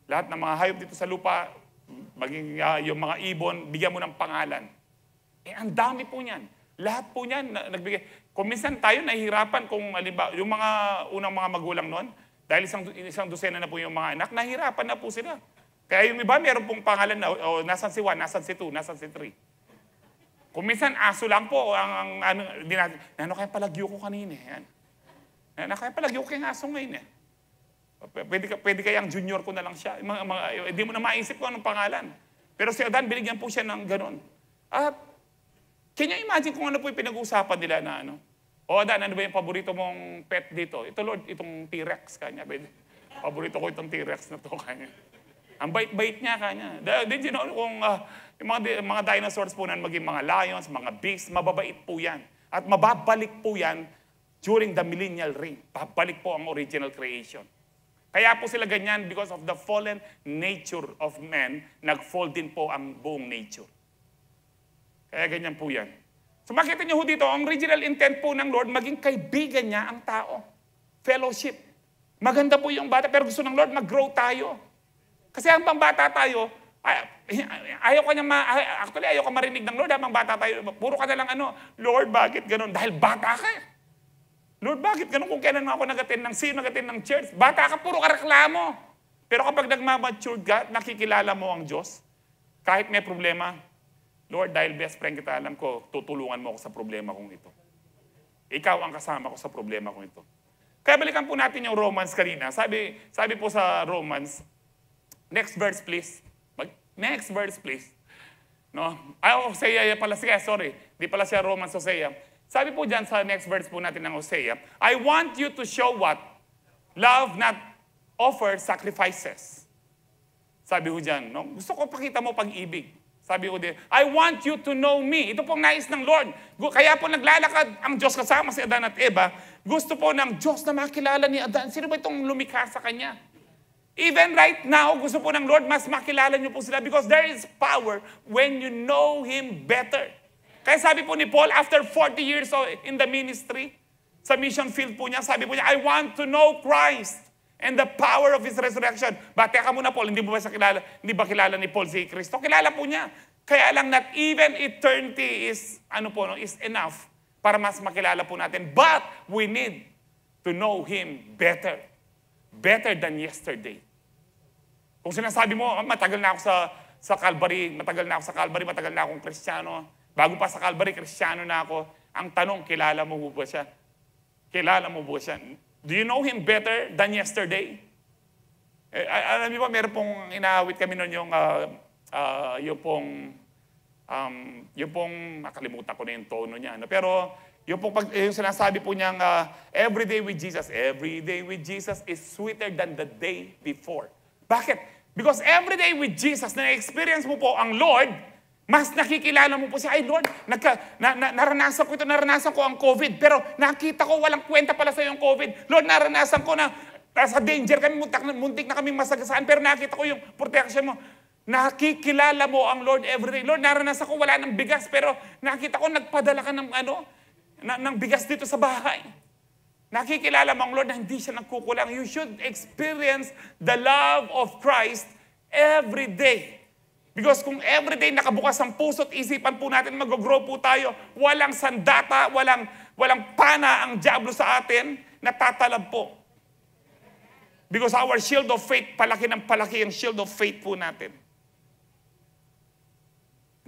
lahat ng mga hayop dito sa lupa, maging yung mga ibon, bigyan mo ng pangalan. Ang dami po niyan. Lahat po niyan nagbigay. Kung minsan tayo nahihirapan kung yung mga unang mga magulang noon, dahil isang dosena na po yung mga anak, nahihirapan na po sila. Kaya yung iba, meron pong pangalan na, nasan si 1, nasan si 2, nasan si 3. Kung minsan, aso lang po, kaya palagyo ko kanina. Kaya palagyo ko kayong aso ngayon. Pwede kayang junior ko na lang siya. Hindi mo na maisip ko anong pangalan. Pero si Adan, binigyan po siya ng ganun. At, can you imagine kung ano po yung pinag-uusapan nila na Adan, ano ba yung paborito mong pet dito? Ito Lord, itong T-Rex kanya. Paborito ko itong T-Rex na to kanya. Ang bait-bait niya kanya. Did you know kung yung mga dinosaurs po na maging mga lions, mga beasts, mababait po yan. At mababalik po yan during the millennial reign. Babalik po ang original creation. Kaya po sila ganyan because of the fallen nature of man, nag-fall din po ang buong nature. Kaya ganyan po yan. So makita niyo dito, ang original intent po ng Lord, maging kaibigan niya ang tao. Fellowship. Maganda po yung bata, pero gusto ng Lord, mag-grow tayo. Kasi habang bata tayo, ayaw ka marinig ng Lord habang bata tayo. Puro ka na lang Lord, bakit ganun? Dahil bata ka. Lord, bakit ganun? Kung kailan ako nag-attend ng church, bata ka, puro ka reklamo. Pero kapag nagmamature ka, nakikilala mo ang Diyos, kahit may problema, Lord, dahil best friend kita, alam ko, tutulungan mo ako sa problema kong ito. Ikaw ang kasama ko sa problema kong ito. Kaya balikan po natin yung Romans kanina. Sabi po sa Romans, next verse please. Next verse please. No? Hosea pala siya, sorry. Di pala siya Romans, Hosea. Sabi po dyan sa next verse po natin ng Hosea, I want you to show what? Love not offer sacrifices. Sabi ko dyan, no? Gusto ko pakita mo pag-ibig. Sabi ko din, I want you to know me. Ito pong nais ng Lord. Kaya po naglalakad ang Diyos kasama si Adan at Eva. Gusto po ng Diyos na makilala ni Adan. Sino ba itong lumikha sa kanya? Even right now, gusto po ng Lord, mas makilala niyo po sila because there is power when you know Him better. Kaya sabi po ni Paul, after 40 years in the ministry, sa mission field po niya, sabi po niya, I want to know Christ and the power of His resurrection. Teka muna Paul, hindi ba kilala ni Paul si Kristo? Kilala po niya. Kaya lang not even eternity is enough para mas makilala po natin. But we need to know Him better. Better than yesterday. Kung sinasabi mo, matagal na ako sa Calvary, matagal na akong Kristiyano. Bago pa sa Calvary, Kristiyano na ako. Ang tanong, kilala mo ba siya? Kilala mo ba siya? Do you know Him better than yesterday? Alam niyo ba, meron pong inaawit kami noon yung pong, nakalimutan ko na yung tono niya. Pero yung sinasabi po niyang, every day with Jesus is sweeter than the day before. Bakit? Because every day with Jesus, na-experience mo po ang Lord, mas nakikilala mo po siya, ay Lord, naranasan ko ang COVID, pero nakita ko walang kwenta pala sa yung COVID. Lord, naranasan ko na nasa danger kami, muntik na kami masagasaan, pero nakita ko yung protection mo. Nakikilala mo ang Lord every day. Lord, naranasan ko wala ng bigas, pero nakita ko nagpadala ka ng bigas dito sa bahay. Nakikilala mo ang Lord na hindi siya nagkukulang. You should experience the love of Christ every day. Because kung every day nakabukas ang puso at isipan po natin, mag-grow po tayo. Walang sandata, walang pana ang diablo sa atin, natatalab po. Because our shield of faith, palaki ng palaki ang shield of faith po natin.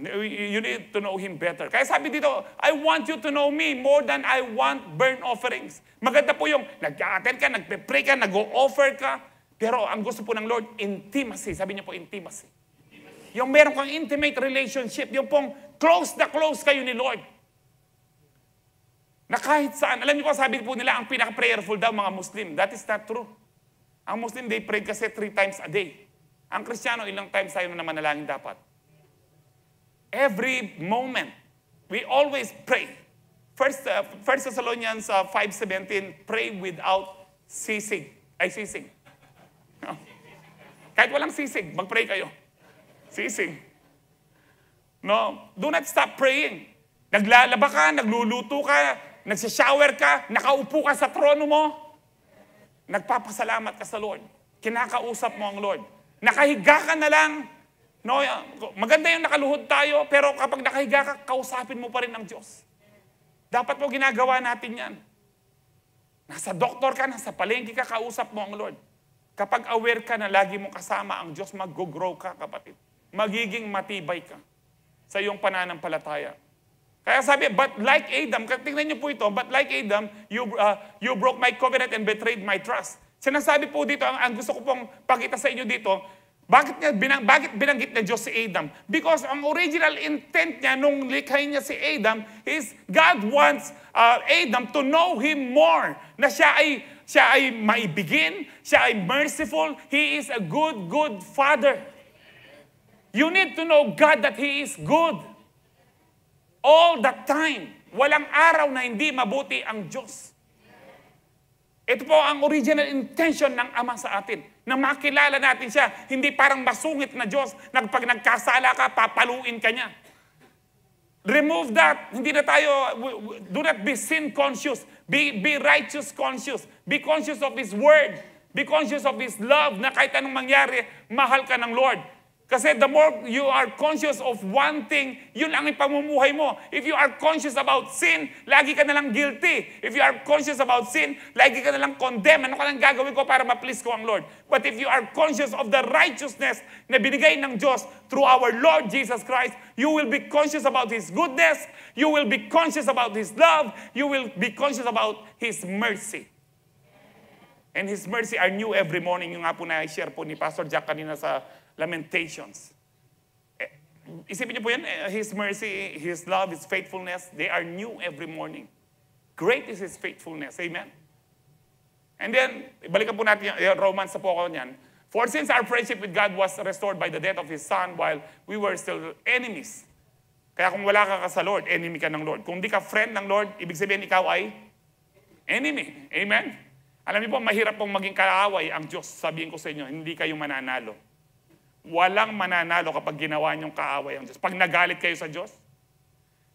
You need to know Him better. Kaya sabi dito, I want you to know me more than I want burnt offerings. Maganda po yung nag-attend ka, nagpe-pray ka, nag-o-offer ka. Pero ang gusto po ng Lord, intimacy. Sabi niyo po, intimacy. Yung meron kang intimate relationship, yung pong close na close kayo ni Lord. Na kahit saan, alam niyo ko, sabi po nila, ang pinaka-prayerful daw mga Muslim. That is not true. Ang Muslim, they pray kasi 3 times a day. Ang Kristiyano, ilang times tayo na manalangin dapat? Every moment, we always pray. First Thessalonians 5:17, pray without ceasing. Ceasing. No. Kahit walang sisig, mag-pray kayo. Ceasing. No, do not stop praying. Naglalaba ka, nagluluto ka, nagsishower ka, nakaupo ka sa trono mo, nagpapasalamat ka sa Lord. Kinakausap mo ang Lord. Nakahiga ka na lang. No, maganda yung nakaluhod tayo, pero kapag nakahiga ka, kausapin mo pa rin ang Diyos. Dapat mo ginagawa natin yan. Nasa doktor ka, nasa palengke ka, kausap mo ang Lord. Kapag aware ka na lagi mo kasama ang Diyos, mag-grow ka, kapatid. Magiging matibay ka sa iyong pananampalataya. Kaya sabi, but like Adam, tingnan niyo po ito, but like Adam, you broke my covenant and betrayed my trust. Sinasabi po dito, ang gusto ko pong pakita sa inyo dito, bakit binanggit na Diyos si Adam? Because ang original intent niya nung likhain niya si Adam is God wants Adam to know Him more. Na siya ay maibigin, siya ay merciful, He is a good Father. You need to know God that He is good. All the time. Walang araw na hindi mabuti ang Diyos. Ito po ang original intention ng Ama sa atin. Na makilala natin siya. Hindi parang masungit na Diyos na pag nagkasala ka, papaluin ka niya. Remove that. Hindi na tayo, do not be sin conscious. Be righteous conscious. Be conscious of His Word. Be conscious of His love na kahit anong mangyari, mahal ka ng Lord. Kasi the more you are conscious of one thing, yun ang ipamumuhay mo. If you are conscious about sin, lagi ka nalang guilty. If you are conscious about sin, lagi ka nalang condemn. Ano ka lang gagawin ko para ma-please ko ang Lord? But if you are conscious of the righteousness na binigay ng Diyos through our Lord Jesus Christ, you will be conscious about His goodness, you will be conscious about His love, you will be conscious about His mercy. And His mercy are new every morning. Yung nga po na-share po ni Pastor Jack kanina sa Lamentations. Isipin niyo po yan, His mercy, His love, His faithfulness, they are new every morning. Great is His faithfulness. Amen? And then, balikan po natin yung Romans sa po ako niyan. For since our friendship with God was restored by the death of His Son while we were still enemies. Kaya kung wala ka sa Lord, enemy ka ng Lord. Kung di ka friend ng Lord, ibig sabihin ikaw ay enemy. Amen? Alam niyo po, mahirap pong maging kaaway ang Diyos. Sabihin ko sa inyo, hindi kayo mananalo. Walang mananalo kapag ginawa niyong kaaway ang Diyos. Pag nagalit kayo sa Diyos,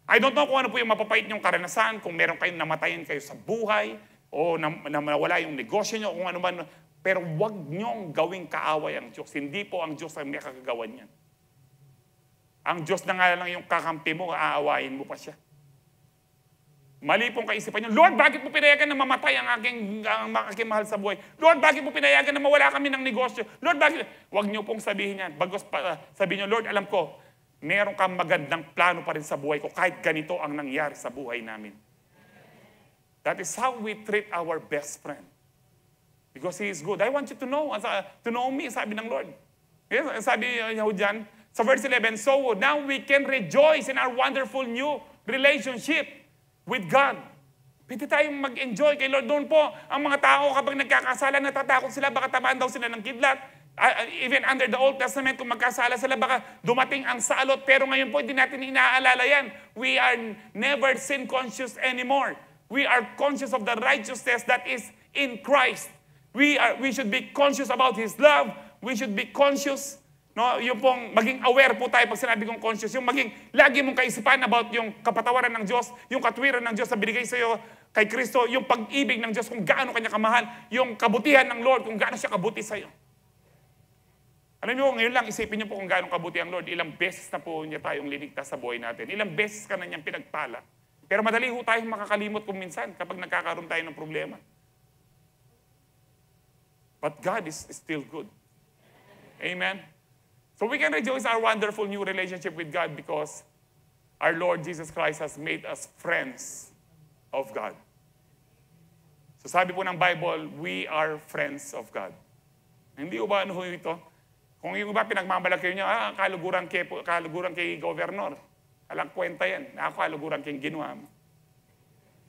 I don't know kung ano po yung mapapait niyong karanasan, kung meron kayong namatayin kayo sa buhay, o nawala yung negosyo niyo, kung ano man, pero wag niyong gawing kaaway ang Diyos. Hindi po ang Diyos ang may kakagawan niyan. Ang Diyos na nga lang yung kakampi mo, aawayin mo pa siya. Mali pong kaisipan niyo, Lord, bakit mo pinayagan na mamatay ang aking mahal sa buhay? Lord, bakit mo pinayagan na mawala kami ng negosyo? Lord, bakit? Huwag niyo pong sabihin yan. Bagos sabihin niyo, Lord, alam ko, meron kang magandang plano pa rin sa buhay ko kahit ganito ang nangyari sa buhay namin. That is how we treat our best friend. Because He is good. I want you to know me, sabi ng Lord. Yes, sabi niya dyan, sa verse 11, so now we can rejoice in our wonderful new relationship with God. Pwede tayong mag-enjoy kay Lord. Doon po, ang mga tao kapag nagkakasala, natatakot sila, baka tamaan daw sila ng kidlat. Even under the Old Testament, kung magkasala sila, baka dumating ang salot. Pero ngayon po, hindi natin inaalala yan. We are never sin conscious anymore. We are conscious of the righteousness that is in Christ. We should be conscious about His love. We should be conscious No, yung pong maging aware po tayo pag sinabi kong conscious, yung maging lagi mong kaisipan about yung kapatawaran ng Diyos, yung katwiran ng Diyos na binigay sa iyo kay Kristo, yung pag-ibig ng Diyos kung gaano kanya kamahal, yung kabutihan ng Lord kung gaano siya kabuti sa iyo. Alam niyo, ngayon lang isipin niyo po kung gaano kabuti ang Lord. Ilang beses na po niya tayong liligtas sa buhay natin. Ilang beses ka na niyang pinagpala. Pero madali ho tayong makakalimot kung minsan kapag nagkakaroon tayo ng problema. But God is still good. Amen? So we can rejoice our wonderful new relationship with God because our Lord Jesus Christ has made us friends of God. So sabi po ng Bible, we are friends of God. Hindi ko ba ano ito? Kung yung iba pinagmamalaki niya, kaluguran kay Governor. Alang kwenta yan. Kaluguran kay ginawa mo.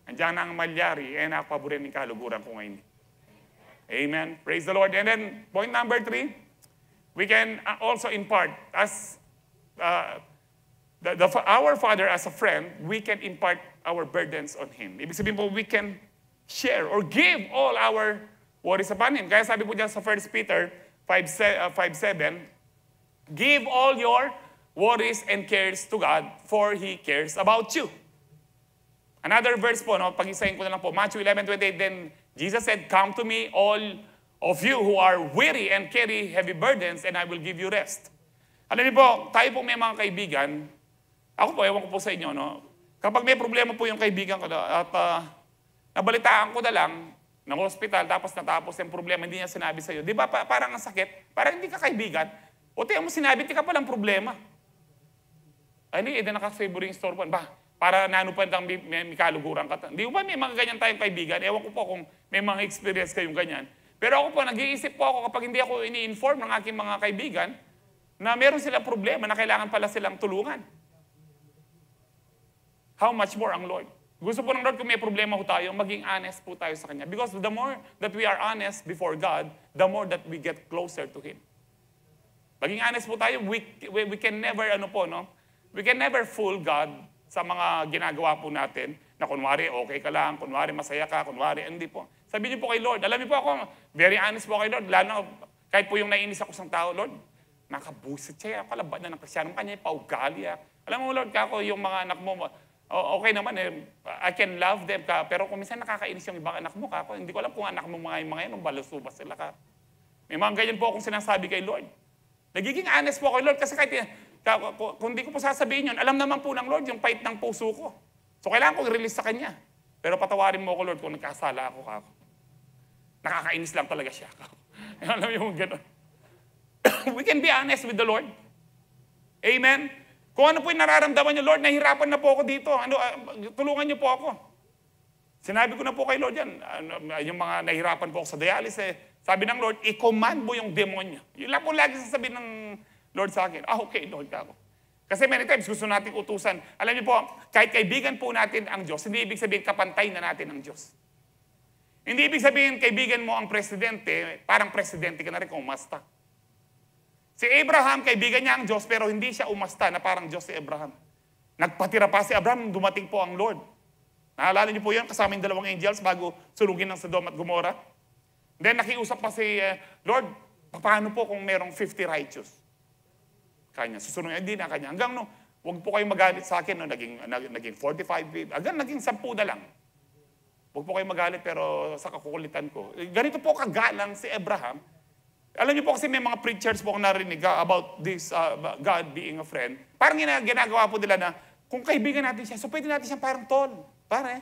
Andiyan na ang malyari, nakapaborin ng kaluguran ko ngayon. Amen. Praise the Lord. And then, point number 3, we can also impart as our Father as a friend, we can impart our burdens on Him. Ibig sabihin po, we can share or give all our worries upon Him. Kaya sabi po dyan sa 1 Peter 5:7, give all your worries and cares to God, for He cares about you. Another verse po, no, pag-isahin ko na lang po, Matthew 11:28, then Jesus said, come to me, all of you who are weary and carry heavy burdens, and I will give you rest. Alam niyo po, tayo po may mga kaibigan, ako po, ewan ko po sa inyo, no, kapag may problema po yung kaibigan ko, at nabalitaan ko na lang, ng hospital, tapos natapos yung problema, hindi niya sinabi sa'yo. Di ba parang ang sakit? Parang hindi ka kaibigan. O tiyan mo sinabi, di ka palang problema. Ay, hindi naka-favoring store po. Ba, para nanupan lang may kaluguran ka. Di ba may mga ganyan tayong kaibigan? Ewan ko po kung may mga experience kayong ganyan. Pero ako po, nag-iisip po ako kapag hindi ako ini-inform ng aking mga kaibigan na meron silang problema na kailangan pala silang tulungan. How much more ang Lord? Gusto po ng Lord kung may problema po tayo, maging honest po tayo sa Kanya. Because the more that we are honest before God, the more that we get closer to Him. Maging honest po tayo, we can never, we can never fool God sa mga ginagawa po natin, na kunwari okay ka lang, kunwari masaya ka, kunwari hindi po. Sabihin niyo po kay Lord, alam niyo po ako, very honest po kay Lord, lalo kahit po yung naiinis ako sa tao, Lord, nakabusit siya, kalaban na ng Kristiyanong kanya, paugali. Alam mo Lord, kako yung mga anak mo, okay naman, I can love them ka, pero kung minsan nakakainis yung ibang anak mo, kako, hindi ko alam kung anak mo mga yan, balusubas sila ka. May mga ganyan po akong sinasabi kay Lord. Nagiging honest po kay Lord, kasi kahit kung hindi ko po sasabihin yun, alam naman po ng Lord yung pait ng puso ko. So kailangan ko i-release sa Kanya. Pero patawarin mo ko Lord kung nagkasala ako, kako. Nakakainis lang talaga siya, kako. Alam mo yung gano'n. We can be honest with the Lord. Amen? Kung ano po yung nararamdaman niyo, Lord, nahihirapan na po ako dito. Tulungan niyo po ako. Sinabi ko na po kay Lord yan. Yung mga nahihirapan po ako sa dialysis, sabi ng Lord, i-command mo yung demonyo. Yun lang po lagi sasabihin ng Lord sa akin. Okay, Lord, ako. Kasi many times gusto natin utusan. Alam niyo po, kahit kaibigan po natin ang Diyos, hindi ibig sabihin kapantay na natin ang Diyos. Hindi ibig sabihin kaibigan mo ang presidente, parang presidente ka na rin kung umasta. Si Abraham, kaibigan niya ang Diyos, pero hindi siya umasta na parang Diyos si Abraham. Nagpatira pa si Abraham, dumating po ang Lord. Naalala niyo po yan, kasama yung dalawang angels bago sunugin ng Sodom at Gomorrah. Then nakiusap pa si Lord, paano po kung merong 50 righteous? Kanya, susunod niya, hindi na kanya. Hanggang huwag po kayong magalit sa akin, naging 45, hanggang naging 10 na lang. Huwag po kayong magalit, pero sa kakukulitan ko. Ganito po kagalang si Abraham. Alam niyo po kasi may mga preachers po akong narinig about this, God being a friend. Parang ginagawa po nila na, kung kaibigan natin siya, so pwede natin siya parang tol. Pare,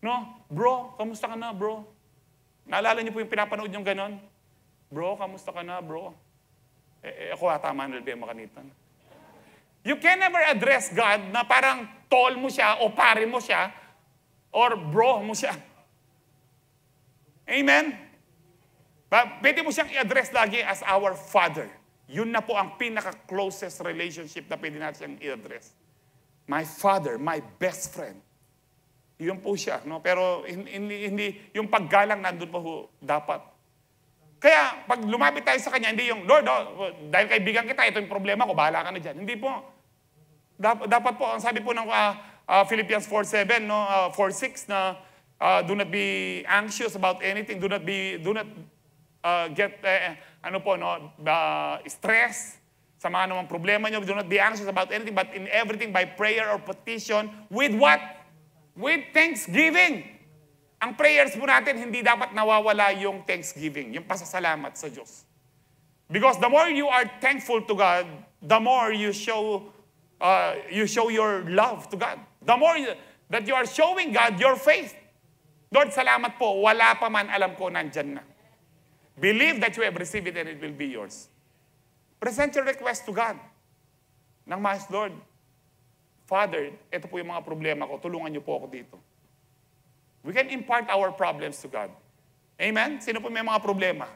no? Bro, kamusta ka na, bro? Naalala niyo po yung pinapanood yung ganon? Bro, kamusta ka na, bro? Ako tama na yung makanitan. You can never address God na parang tol mo siya, o pare mo siya, or bro mo siya. Amen? Pwede mo siyang i-address lagi as our Father. Yun na po ang pinaka-closest relationship na pwede natin siyang i-address. My Father, my best friend. Yun po siya. No? Pero hindi, yung paggalang nandun po dapat. Kaya pag lumapit tayo sa Kanya, hindi yung, Lord, dahil kaibigan kita, ito yung problema ko, bahala ka na dyan. Hindi po. Dapat po, ang sabi po ng Philippians 4:7, no, 4:6 na do not be anxious about anything, do not get stress, Sa mga namang problema nyo, do not be anxious about anything, but in everything by prayer or petition, with what? With thanksgiving. Ang prayers po natin, hindi dapat nawawala yung thanksgiving, yung pasasalamat sa Diyos. Because the more you are thankful to God, the more you show your love to God. The more that you are showing God your faith. Lord, salamat po. Wala pa man, alam ko, nandyan na. Believe that you have received it and it will be yours. Present your request to God. Nang mas, Lord, Father, ito po yung mga problema ko. Tulungan niyo po ako dito. We can impart our problems to God. Amen? Sino po may mga problema?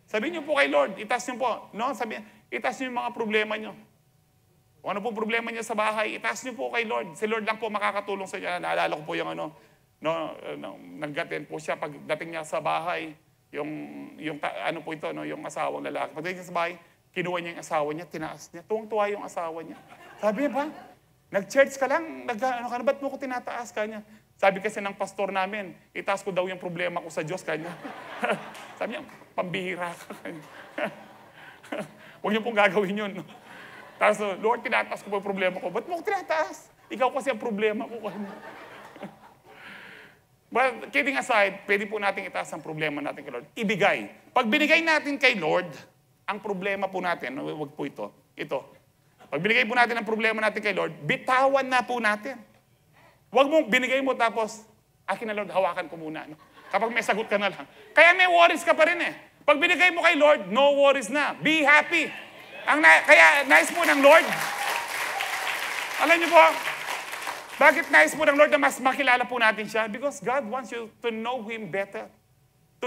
Sabihin niyo po kay Lord, itaas niyo po. No? Sabihin, itaas niyo yung mga problema niyo. Kung ano po problema niyo sa bahay, itaas niyo po kay Lord. Si Lord lang po makakatulong sa inyo. Naalala ko po yung naggatin po siya pagdating niya sa bahay, yung asawang lalaki. Pagdating niya sa bahay, kinuha niya yung asawa niya, tinaas niya. Tuwang-tuwa yung asawa niya. Sabi niya ba, nag-church ka lang, ba't mo ko tinataas ka niya? Sabi kasi ng pastor namin, itaas ko daw yung problema ko sa Diyos kanya. Sabi niya, pambihira ka kanya. Huwag niyo pong gagawin yun. No? Tapos, Lord, tinataas ko po yung problema ko. Ba't mo ko tinataas? Ikaw kasi ang problema ko kanya. But kidding aside, pwede po natin itaas ang problema natin kay Lord. Ibigay. Pag binigay natin kay Lord, ang problema po natin, wag po ito. Pag binigay po natin ang problema natin kay Lord, bitawan na po natin. Huwag mong binigay mo tapos, akin na Lord, hawakan ko muna. No? Kapag may sagot ka na lang. Kaya may worries ka pa rin eh. Pag binigay mo kay Lord, no worries na. Be happy. Kaya nice po ng Lord. Alam niyo po, bakit nice po ng Lord na mas makilala po natin siya? Because God wants you to know Him better.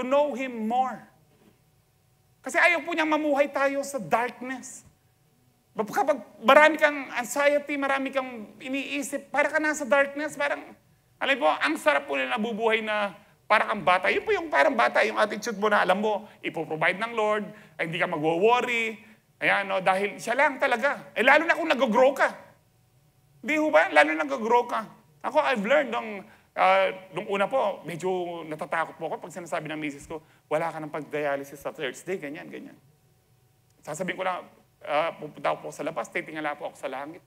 To know Him more. Kasi ayaw po niyang mamuhay tayo sa darkness. Kapag marami kang anxiety, marami kang iniisip, para ka nasa darkness, parang, alam po, ang sarap po na nabubuhay na para kang bata. Yun po yung parang bata, yung attitude mo na alam mo, ipoprovide ng Lord, ay hindi ka mag-worry, ayan, no, dahil siya lang talaga. Lalo na kung nag-grow ka. Di ho ba? Lalo na nag-grow ka. Ako, I've learned nung una po, medyo natatakot po ako pag sinasabi ng misis ko, wala ka ng pag-dialysis sa Thursday, ganyan. Sasabihin ko lang, pupunta ako po sa labas, titingala po ako sa langit.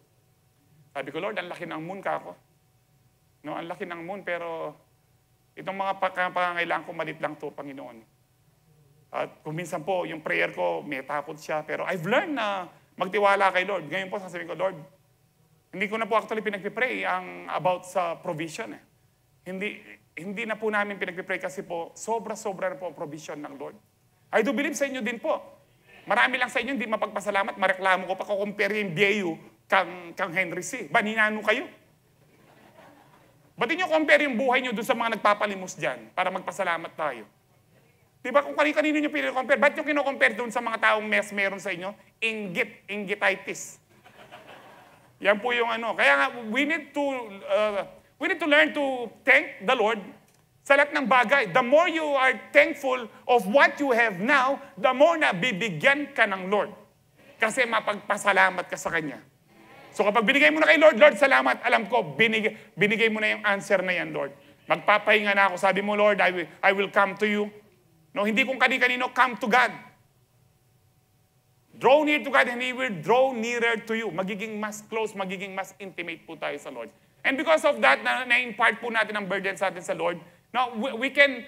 Sabi ko, Lord, ang laki ng moon ka ako. No, ang laki ng moon, pero itong mga pangangailangan ko, malit lang to, Panginoon. At kung minsan po, yung prayer ko, may takot siya, pero I've learned na magtiwala kay Lord. Ngayon po, sasabihin ko, Lord, hindi ko na po actually pinagpipray ang about sa provision. Hindi na po namin pinagpipray kasi po, sobra-sobra na po ang provision ng Lord. I do believe sa inyo din po. Marami lang sa inyo hindi mapagpasalamat, mareklamo ko pa compare yung BAU kang Henry C. Baninano kayo? Ba't nyo compare yung buhay nyo doon sa mga nagpapalimos dyan para magpasalamat tayo? Diba kung kanino nyo pinag-compare, ba't nyo kino-compare doon sa mga taong meron sa inyo? Inggititis. Yan po yung Kaya nga, we need to learn to thank the Lord sa lahat ng bagay. The more you are thankful of what you have now, the more na bibigyan ka ng Lord. Kasi mapagpasalamat ka sa Kanya. So kapag binigay mo na kay Lord, Lord, salamat. Alam ko, binigay mo na yung answer na yan, Lord. Magpapahinga na ako. Sabi mo, Lord, I will come to you. No, hindi kung kanino, come to God. Draw near to God and He will draw nearer to you. Magiging mas close, magiging mas intimate po tayo sa Lord. And because of that, na-impart po natin ang burden sa atin sa Lord. Now, we can,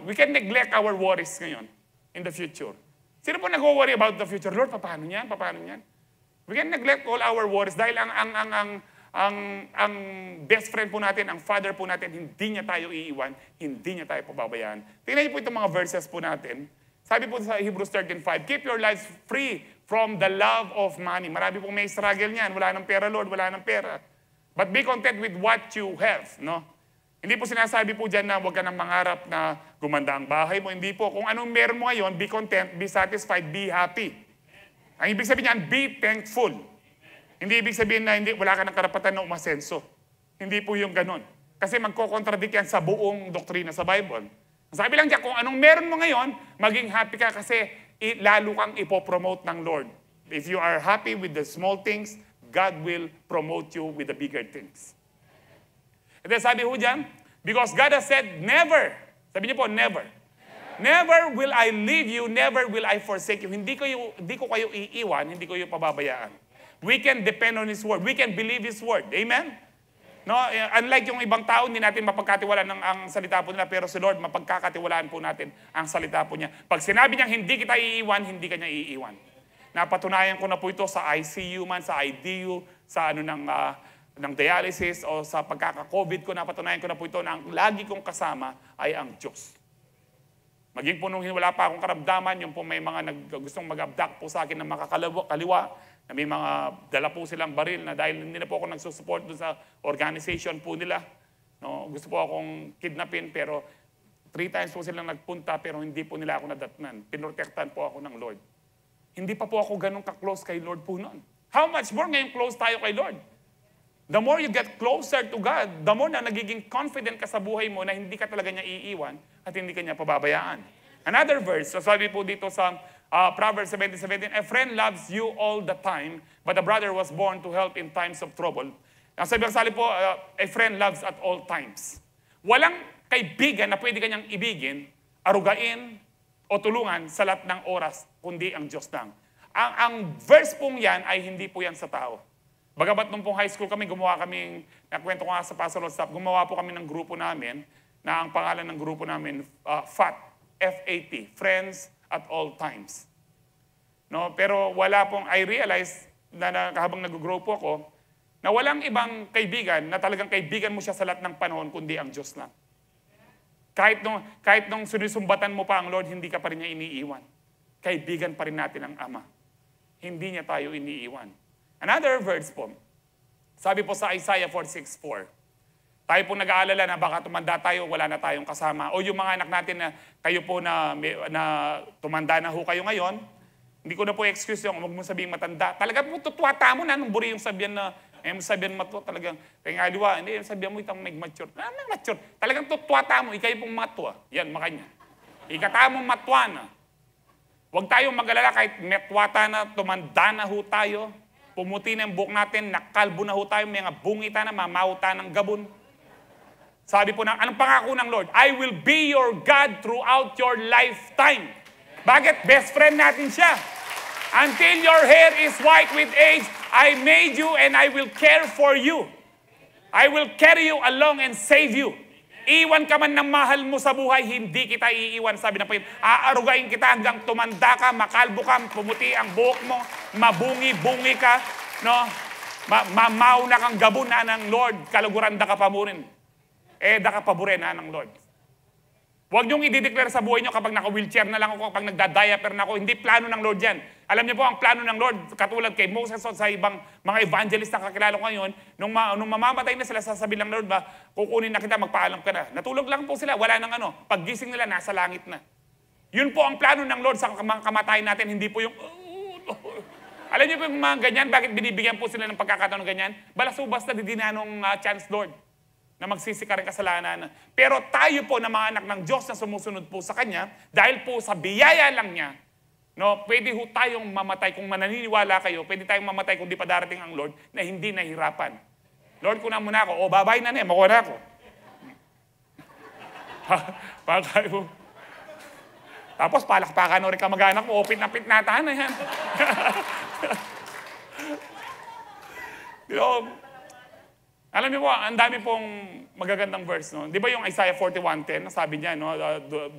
we can neglect our worries ngayon in the future. Sino po nag-worry about the future? Lord, paano yan? We can neglect all our worries dahil ang best friend po natin, ang Father po natin, hindi niya tayo iiwan, hindi niya tayo pababayaan. Tingnan niyo po itong mga verses po natin. Sabi po sa Hebrews 13:5, keep your lives free from the love of money. Marami pong may struggle niyan. Wala ng pera, Lord, wala ng pera. But be content with what you have, no? Hindi po sinasabi po dyan na huwag ka nang mangarap na gumanda ang bahay mo. Hindi po. Kung anong meron mo ngayon, be content, be satisfied, be happy. Ang ibig sabihin niyan, be thankful. Hindi ibig sabihin na wala ka ng karapatan na umasenso. Hindi po yung ganon. Kasi magkocontradict yan sa buong doktrina sa Bible. Sabi lang dyan, kung anong meron mo ngayon, maging happy ka kasi lalo kang ipopromote ng Lord. If you are happy with the small things, God will promote you with the bigger things. And then sabi ho dyan, because God has said never. Sabi niyo po, never. Never will I leave you, never will I forsake you. Hindi ko kayo iiwan, hindi ko kayo pababayaan. We can depend on His word. We can believe His word. Amen? No, unlike yung ibang tao, hindi natin mapagkatiwalaan ang salita po nila, pero si Lord, mapagkakatiwalaan po natin ang salita po niya. Pag sinabi niyang hindi kita iiwan, hindi ka niya iiwan. Napatunayan ko na po ito sa ICU man, sa IDU, sa ng dialysis o sa pagkaka-COVID ko, napatunayan ko na po ito na ang lagi kong kasama ay ang Diyos. Maging po nung wala pa akong karamdaman, yung po may mga gustong mag-abduct po sa akin na makakaliwa, na may mga dala po silang baril na dahil hindi na po ako nagsusupport doon sa organization po nila. No, gusto po akong kidnapin pero 3 times po silang nagpunta pero hindi po nila ako nadatnan. Pinrotektahan po ako ng Lord. Hindi pa po ako ganun ka-close kay Lord po noon. How much more ngayon close tayo kay Lord? The more you get closer to God, the more na nagiging confident ka sa buhay mo na hindi ka talaga niya iiwan at hindi ka niya pababayaan. Another verse, sabi po dito sa Proverbs 17:17, a friend loves you all the time, but a brother was born to help in times of trouble. Ang sabi po, a friend loves at all times. Walang kaibigan na pwede kanyang ibigin, arugain, o tulungan sa lahat ng oras, kundi ang Diyos lang. Ang verse pong yan ay hindi po yan sa tao. Bagamat nung pong high school kami, nakwento ko nga sa pastoral staff, gumawa po kami ng grupo namin, na ang pangalan ng grupo namin, FAT, F-A-T, Friends at All Times. No, pero wala pong, I realized na habang nag-grow po ako, na walang ibang kaibigan na talagang kaibigan mo siya sa lahat ng panahon, kundi ang Diyos lang. Kahit nung sinusumbatan mo pa ang Lord, hindi ka pa rin niya iniiwan. Kaibigan pa rin natin ang Ama. Hindi niya tayo iniiwan. Another verse po, sabi po sa Isaiah 46:4, tayo po nag-aalala na baka tumanda tayo, wala na tayong kasama. O yung mga anak natin na kayo po na tumanda na ho kayo ngayon, hindi ko na po excuse yung huwag mo sabihin matanda. Talaga po tutuwata mo na nung buri yung sabihan na, sabihan matwa talagang, kaya nga liwa, hindi yung sabihan mo itang mature. Mature. Talagang tutuwata mo, ikay pong matwa. Yan, makanya. Ikata mong matwa na. Huwag tayong mag-alala kahit metwata na, tumanda na ho tayo, pumuti na yung buhok natin, nakalbo na ho tayo, may mga bungita na, mamauta ng gabon. Sabi po anong pangako ng Lord? I will be your God throughout your lifetime. Bakit? Best friend natin siya. Until your hair is white with age, I made you and I will care for you. I will carry you along and save you. Iwan ka man ng mahal mo sa buhay, hindi kita iiwan. Sabi na po yun, aarugain kita hanggang tumanda ka, makalbo ka, pumuti ang buhok mo, mabungi-bungi ka, no? Mamaw na kang gabuna ng Lord, kaluguran da ka pa mo rin. Da ka paborin ng Lord. Huwag niyong i-declare sa buhay niyo kapag naka-wheelchair na lang ako, kapag nagda-diaper na ako. Hindi plano ng Lord yan. Alam niyo po, ang plano ng Lord, katulad kay Moses at sa ibang mga evangelist na kakilala ko ngayon, nung mamamatay na sila, sasabihin ng Lord ba, kukunin na kita, magpaalam ka na. Natulog lang po sila, wala nang paggising nila, nasa langit na. Yun po ang plano ng Lord sa mga kamatayan natin, hindi po yung, alam niyo po yung mga ganyan, bakit binibigyan po sila ng pagkakataon ng ganyan? Balasubas na di nanong chance, Lord, na magsisi ka rin kasalanan. Pero tayo po na mga anak ng Diyos na sumusunod po sa Kanya, dahil po sa biyaya lang niya, no, pwede ho tayong mamatay. Kung mananiniwala kayo, pwede tayong mamatay kung di pa darating ang Lord na hindi nahirapan. Lord, kuna muna ako. Babay na niya, makuha na ako. Pagkay mo. Tapos palakpakan o rin kamag-anak mo, opit na pit natahan na yan. Alam niyo po, ang dami pong magagandang verse. No? Di ba yung Isaiah 41:10, sabi niya, no?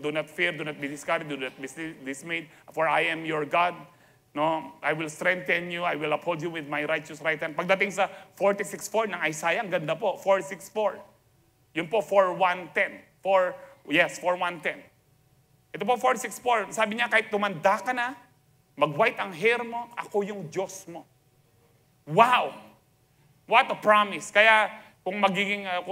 Do not fear, do not be discouraged, do not be dismayed, for I am your God. No? I will strengthen you, I will uphold you with my righteous right hand. Pagdating sa 46:4 ng Isaiah, ang ganda po, 4:6:4. Yun po, 4:1:10. 4:1:10. Ito po, 4:6:4. Sabi niya, kahit tumanda ka na, mag-white ang hair mo, ako yung Diyos mo. Wow! What a promise. Kaya kung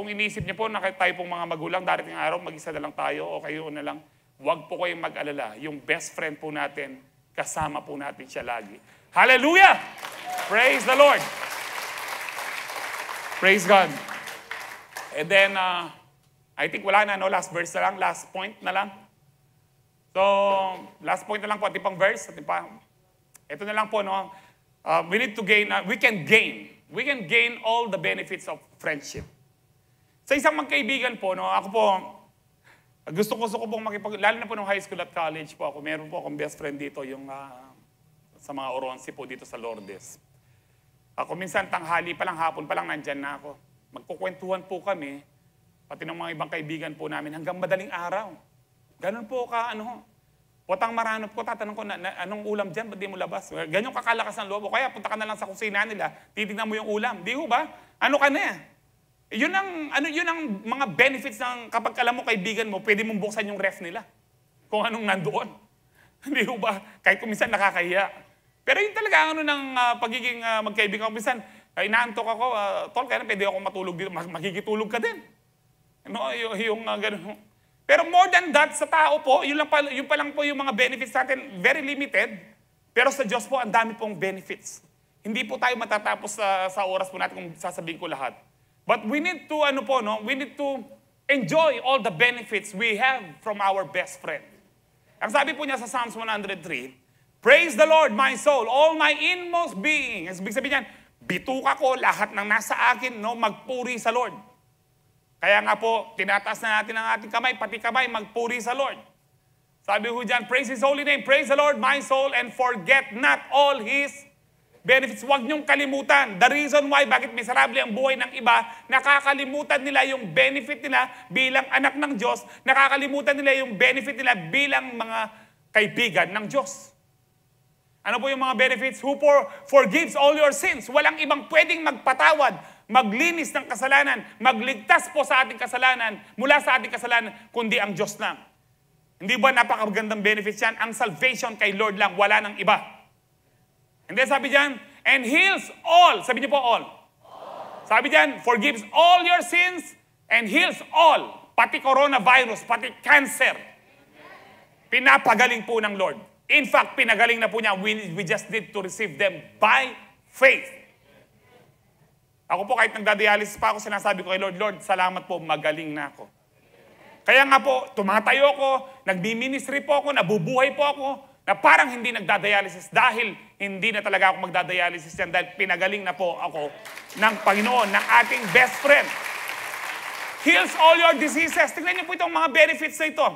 iniisip niyo po na tayo pong mga magulang, darating araw, mag-isa na lang tayo o kayo na lang, huwag po kayong mag-alala. Yung best friend po natin, kasama po natin siya lagi. Hallelujah! Praise the Lord! Praise God! And then, I think wala na, no? Last verse na lang, last point na lang. So, last point na lang po, atipang verse. Ito na lang po, no? We need to gain, we can gain all the benefits of friendship. Sa isang magkaibigan po, no, ako po, Gusto ko pong lalo na po nung high school at college po ako, meron po akong best friend dito, yung sa mga Oronsi po dito sa Lourdes. Ako minsan tanghali pa lang, hapon pa lang, nandyan na ako. Magkukwentuhan po kami, pati ng mga ibang kaibigan po namin, hanggang madaling araw. Ganun po potang maranop ko, tatanong ko, anong ulam dyan, ba't di mo labas? Ganyan kakalakas ng loob. O kaya punta ka na lang sa kusina nila, titignan mo yung ulam. Di ho ba? Ano ka na? Yun ang mga benefits ng kapag alam mo kaibigan mo, pwede mong buksan yung ref nila. Kung anong nandoon. Hindi ho ba? Kahit kung minsan nakakahiya. Pero yun talaga ng pagiging magkaibigan ko. Minsan, inaantok ako, tol, kaya pwede ako matulog dito. Makikitulog ka din. Yung ganun. Pero more than that, sa tao po, yun pa lang po yung mga benefits natin, very limited. Pero sa Diyos po, ang dami pong benefits. Hindi po tayo matatapos sa oras po natin kung sasabihin ko lahat. But we need to, we need to enjoy all the benefits we have from our best friend. Ang sabi po niya sa Psalms 103, praise the Lord, my soul, all my inmost being. Ibig sabihin niyan, bituka ko, lahat ng nasa akin, magpuri sa Lord. Kaya nga po, tinataas na natin ang ating kamay, pati kamay, magpuri sa Lord. Sabi po diyan, praise His holy name, praise the Lord, my soul, and forget not all His benefits. Huwag niyong kalimutan. The reason why, bakit miserable ang buhay ng iba, nakakalimutan nila yung benefit nila bilang anak ng Diyos, nakakalimutan nila yung benefit nila bilang mga kaibigan ng Diyos. Ano po yung mga benefits? Who forgives all your sins. Walang ibang pwedeng magpatawad, maglinis ng kasalanan, magligtas po sa ating kasalanan, mula sa ating kasalanan, kundi ang Diyos lang. Hindi ba napakagandang benefits yan? Ang salvation kay Lord lang, wala ng iba. And then sabi diyan, and heals all. Sabi niyo po all. Sabi diyan, forgives all your sins and heals all. Pati coronavirus, pati cancer. Pinapagaling po ng Lord. In fact, pinagaling na po niya. We just need to receive them by faith. Ako po kahit nagdadialysis pa ako, sinasabi ko kay Lord, Lord, salamat po, magaling na ako. Kaya nga po, tumatayo ako, nagbi-ministry po ako, nabubuhay po ako, na parang hindi nagdadialysis dahil hindi na talaga ako magdadialysis yan dahil pinagaling na po ako ng Panginoon, ng ating best friend. Heals all your diseases. Tingnan niyo po itong mga benefits na ito.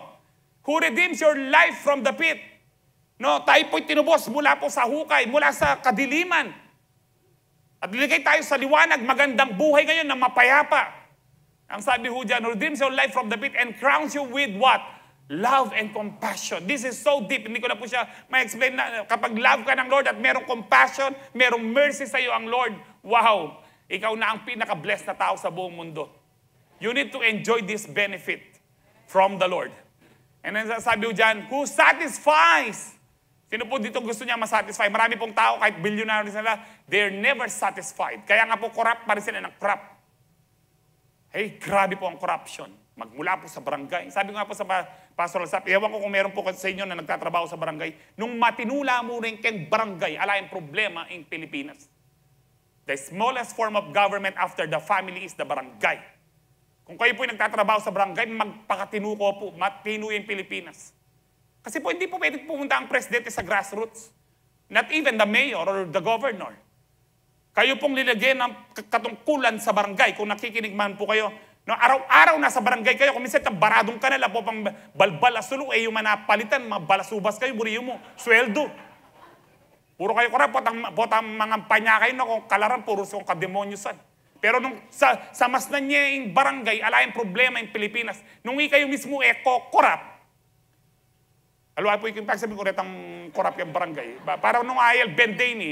Who redeems your life from the pit. Tayo po'y tinubos mula po sa hukay, mula sa kadiliman. At liligay tayo sa liwanag, magandang buhay ngayon na mapayapa. Ang sabi ho dyan, redeems your life from the pit and crowns you with what? Love and compassion. This is so deep. Hindi ko na po siya ma-explain na kapag love ka ng Lord at merong compassion, merong mercy sa iyo ang Lord, wow, ikaw na ang pinaka-blessed na tao sa buong mundo. You need to enjoy this benefit from the Lord. And then sabi ko dyan, who satisfies? Sino po dito gusto niya masatisfy? Marami pong tao, kahit billionaire sila, they're never satisfied. Kaya nga po, corrupt pa rin sila ng corrupt. Hey, grabe po ang corruption. Magmula po sa barangay. Sabi ko nga po sa pastoral staff, ewan ko kung meron po sa inyo na nagtatrabaho sa barangay, nung matinula mo rin keng barangay, ala yung problema in Pilipinas. The smallest form of government after the family is the barangay. Kung kayo po yung nagtatrabaho sa barangay, magpakatinu ko po, matinu yung Pilipinas. Kasi po hindi po pwede pumunta ang presidente sa grassroots. Not even the mayor or the governor. Kayo pong lilagyan ng katungkulan sa barangay. Kung nakikinig man po kayo, araw-araw nasa barangay kayo, kung minsan baradong ka nila po pang balbalasulo, yung manapalitan, mga balasubas kayo, buriyo mo, sweldo. Puro kayo kurap, potang mga panya kayo na kung kalaran, puro kong kademonyosan. Pero nung sa mas na niya yung barangay, ala yung problema yung Pilipinas. Nung kayo mismo kurap, alwa po yung pagsabi ko rin ang kurap yung barangay. Parang nung ayal benday ni,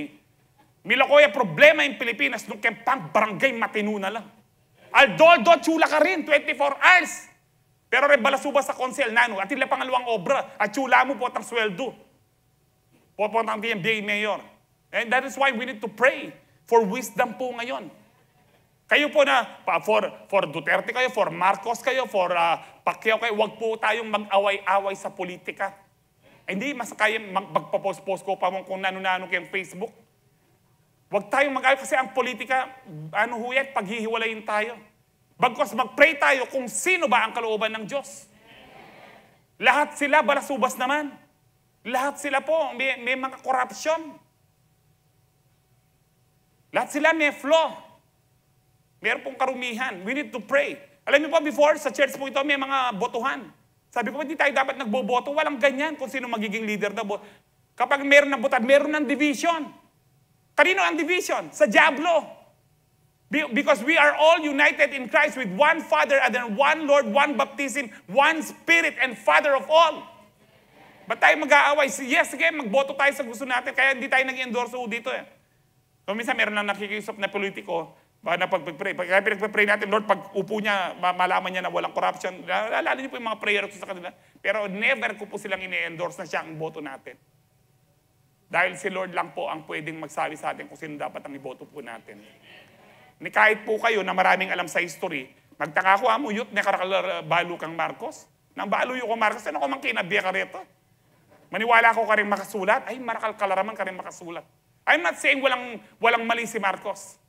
milakoya problema yung Pilipinas, nung kempang barangay matinu na lang. Aldoldo, chula ka rin, 24 hours. Pero rin balasubas sa konsel, nano, at tila pangalawang obra, at chula mo po at ang sweldo. Po ang DMDA mayor. And that is why we need to pray for wisdom po ngayon. Kayo po na, for Duterte kayo, for Marcos kayo, for Pacquiao kayo, wag po tayong mag-away-away sa politika. Hindi, mas kaya magpapost-post ko pa mo kung nano-nano kayong Facebook. Huwag tayong mag-away kasi ang politika, paghihiwalayin tayo. Bagkos mag-pray tayo kung sino ba ang kalooban ng Diyos. Lahat sila balasubas naman. Lahat sila po, may mga corruption. Lahat sila may flaw. Meron pong karumihan. We need to pray. Alam niyo po, before, sa church po ito, may mga botohan. Sabi ko, hindi tayo dapat nagboboto. Walang ganyan kung sino magiging leader na boto. Kapag meron ng botan, meron ng division. Kanino ang division? Sa Diablo. Because we are all united in Christ with one Father and then one Lord, one baptism, one Spirit, and Father of all. Ba't tayo mag-aaway? Yes, sige, magboto tayo sa gusto natin. Kaya hindi tayo nag-endorse dito eh. So minsan meron lang nakikisap na politiko, na pag-pray. Kaya pinag-pray natin, Lord, pag upo niya, malaman niya na walang corruption. Lalo niyo po yung mga prayer ko sa kanila. Pero never ko po silang ini-endorse na siya ang boto natin. Dahil si Lord lang po ang pwedeng magsabi sa atin kung sino dapat ang iboto po natin. Ni kahit po kayo na maraming alam sa history, magtaka ko, mo youth, balo kang Marcos. Nang balo yung Marcos, ano ko mang kinabya ka rito? Maniwala ko ka rin makasulat, ay marakal kalaraman ka rin makasulat. I'm not saying walang mali si Marcos.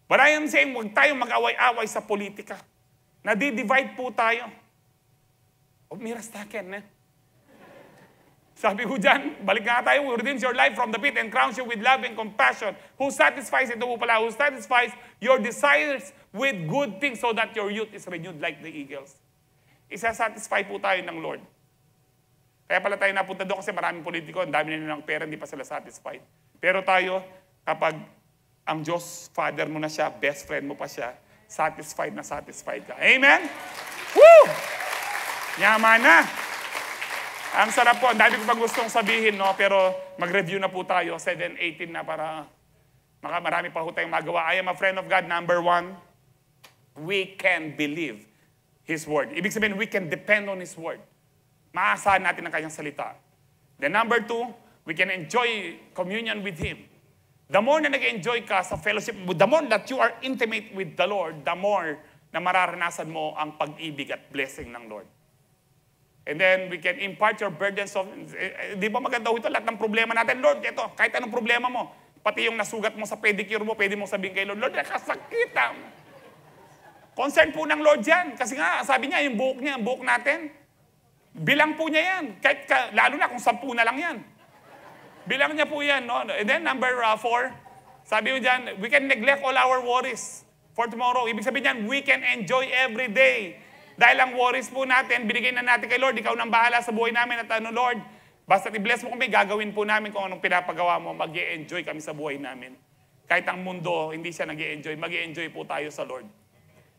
But I am saying, huwag tayong mag-away-away sa politika. Nadi-divide po tayo. Miras taken, eh. Sabi ko dyan, balik nga tayo, who redeems your life from the pit and crowns you with love and compassion, who satisfies, ito po pala, who satisfies your desires with good things so that your youth is renewed like the eagles. Isa-satisfy po tayo ng Lord. Kaya pala tayo napunta doon kasi maraming politiko, ang dami na ng pera, hindi pa sila satisfied. Pero tayo, kapag ang Diyos, Father mo na siya, best friend mo pa siya, satisfied na satisfied ka. Amen? Woo! Yaman na! Ang sarap po, ang dami ko pang gustong sabihin, no? Pero mag-review na po tayo, 7:18 na para marami pa po tayong magawa. I am a friend of God, number 1, we can believe His Word. Ibig sabihin, we can depend on His Word. Maasahan natin ang kanyang salita. Then number 2, we can enjoy communion with Him. The more na nag-enjoy ka sa fellowship, the more that you are intimate with the Lord, the more na mararanasan mo ang pag-ibig at blessing ng Lord. And then we can impart your burdens of, di ba maganda ito, lahat ng problema natin, Lord, ito, kahit anong problema mo, pati yung nasugat mo sa pedicure mo, pwede mong sabihin kay Lord, Lord, nakasakitan. Concern po ng Lord yan. Kasi nga, sabi niya, yung buhok natin, bilang po niya yan. Kahit lalo na kung 10 na lang yan. Bilang niya po yan, no? And then number 4, sabi mo dyan, we can neglect all our worries for tomorrow. Ibig sabihin niyan, we can enjoy every day. Dahil ang worries po natin, binigay na natin kay Lord, ikaw nang bahala sa buhay namin at Lord, basta i-bless mo kami, gagawin po namin kung anong pinapagawa mo, mag-i-enjoy kami sa buhay namin. Kahit ang mundo, hindi siya nag-i-enjoy, mag-i-enjoy po tayo sa Lord.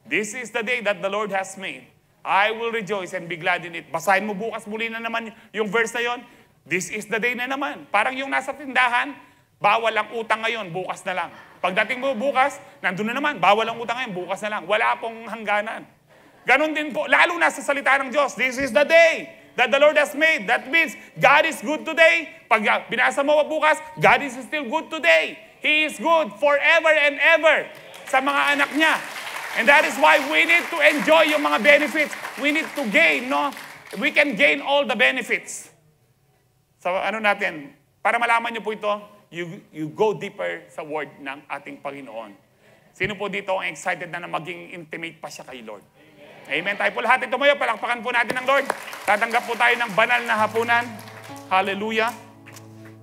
This is the day that the Lord has made. I will rejoice and be glad in it. Basahin mo bukas muli na naman yung verse na yon. This is the day na naman. Parang yung nasa tindahan, bawal ang utang ngayon, bukas na lang. Pagdating mo bukas, nandun na naman, bawal ang utang ngayon, bukas na lang. Wala pong hangganan. Ganon din po, lalo na sa salita ng Diyos. This is the day that the Lord has made. That means God is good today. Pag binasa mo bukas, God is still good today. He is good forever and ever sa mga anak niya. And that is why we need to enjoy yung mga benefits. We need to gain, no? We can gain all the benefits. So ano natin, para malaman niyo po ito, you go deeper sa word ng ating Panginoon. Sino po dito ang excited na maging intimate pa siya kay Lord? Amen. Tayo po lahat ito tumayo, palakpakan po natin ng Lord. Tatanggap po tayo ng banal na hapunan. Hallelujah.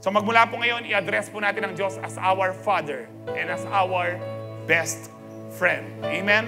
So magmula po ngayon, i-address po natin ang Diyos as our Father and as our best friend. Amen.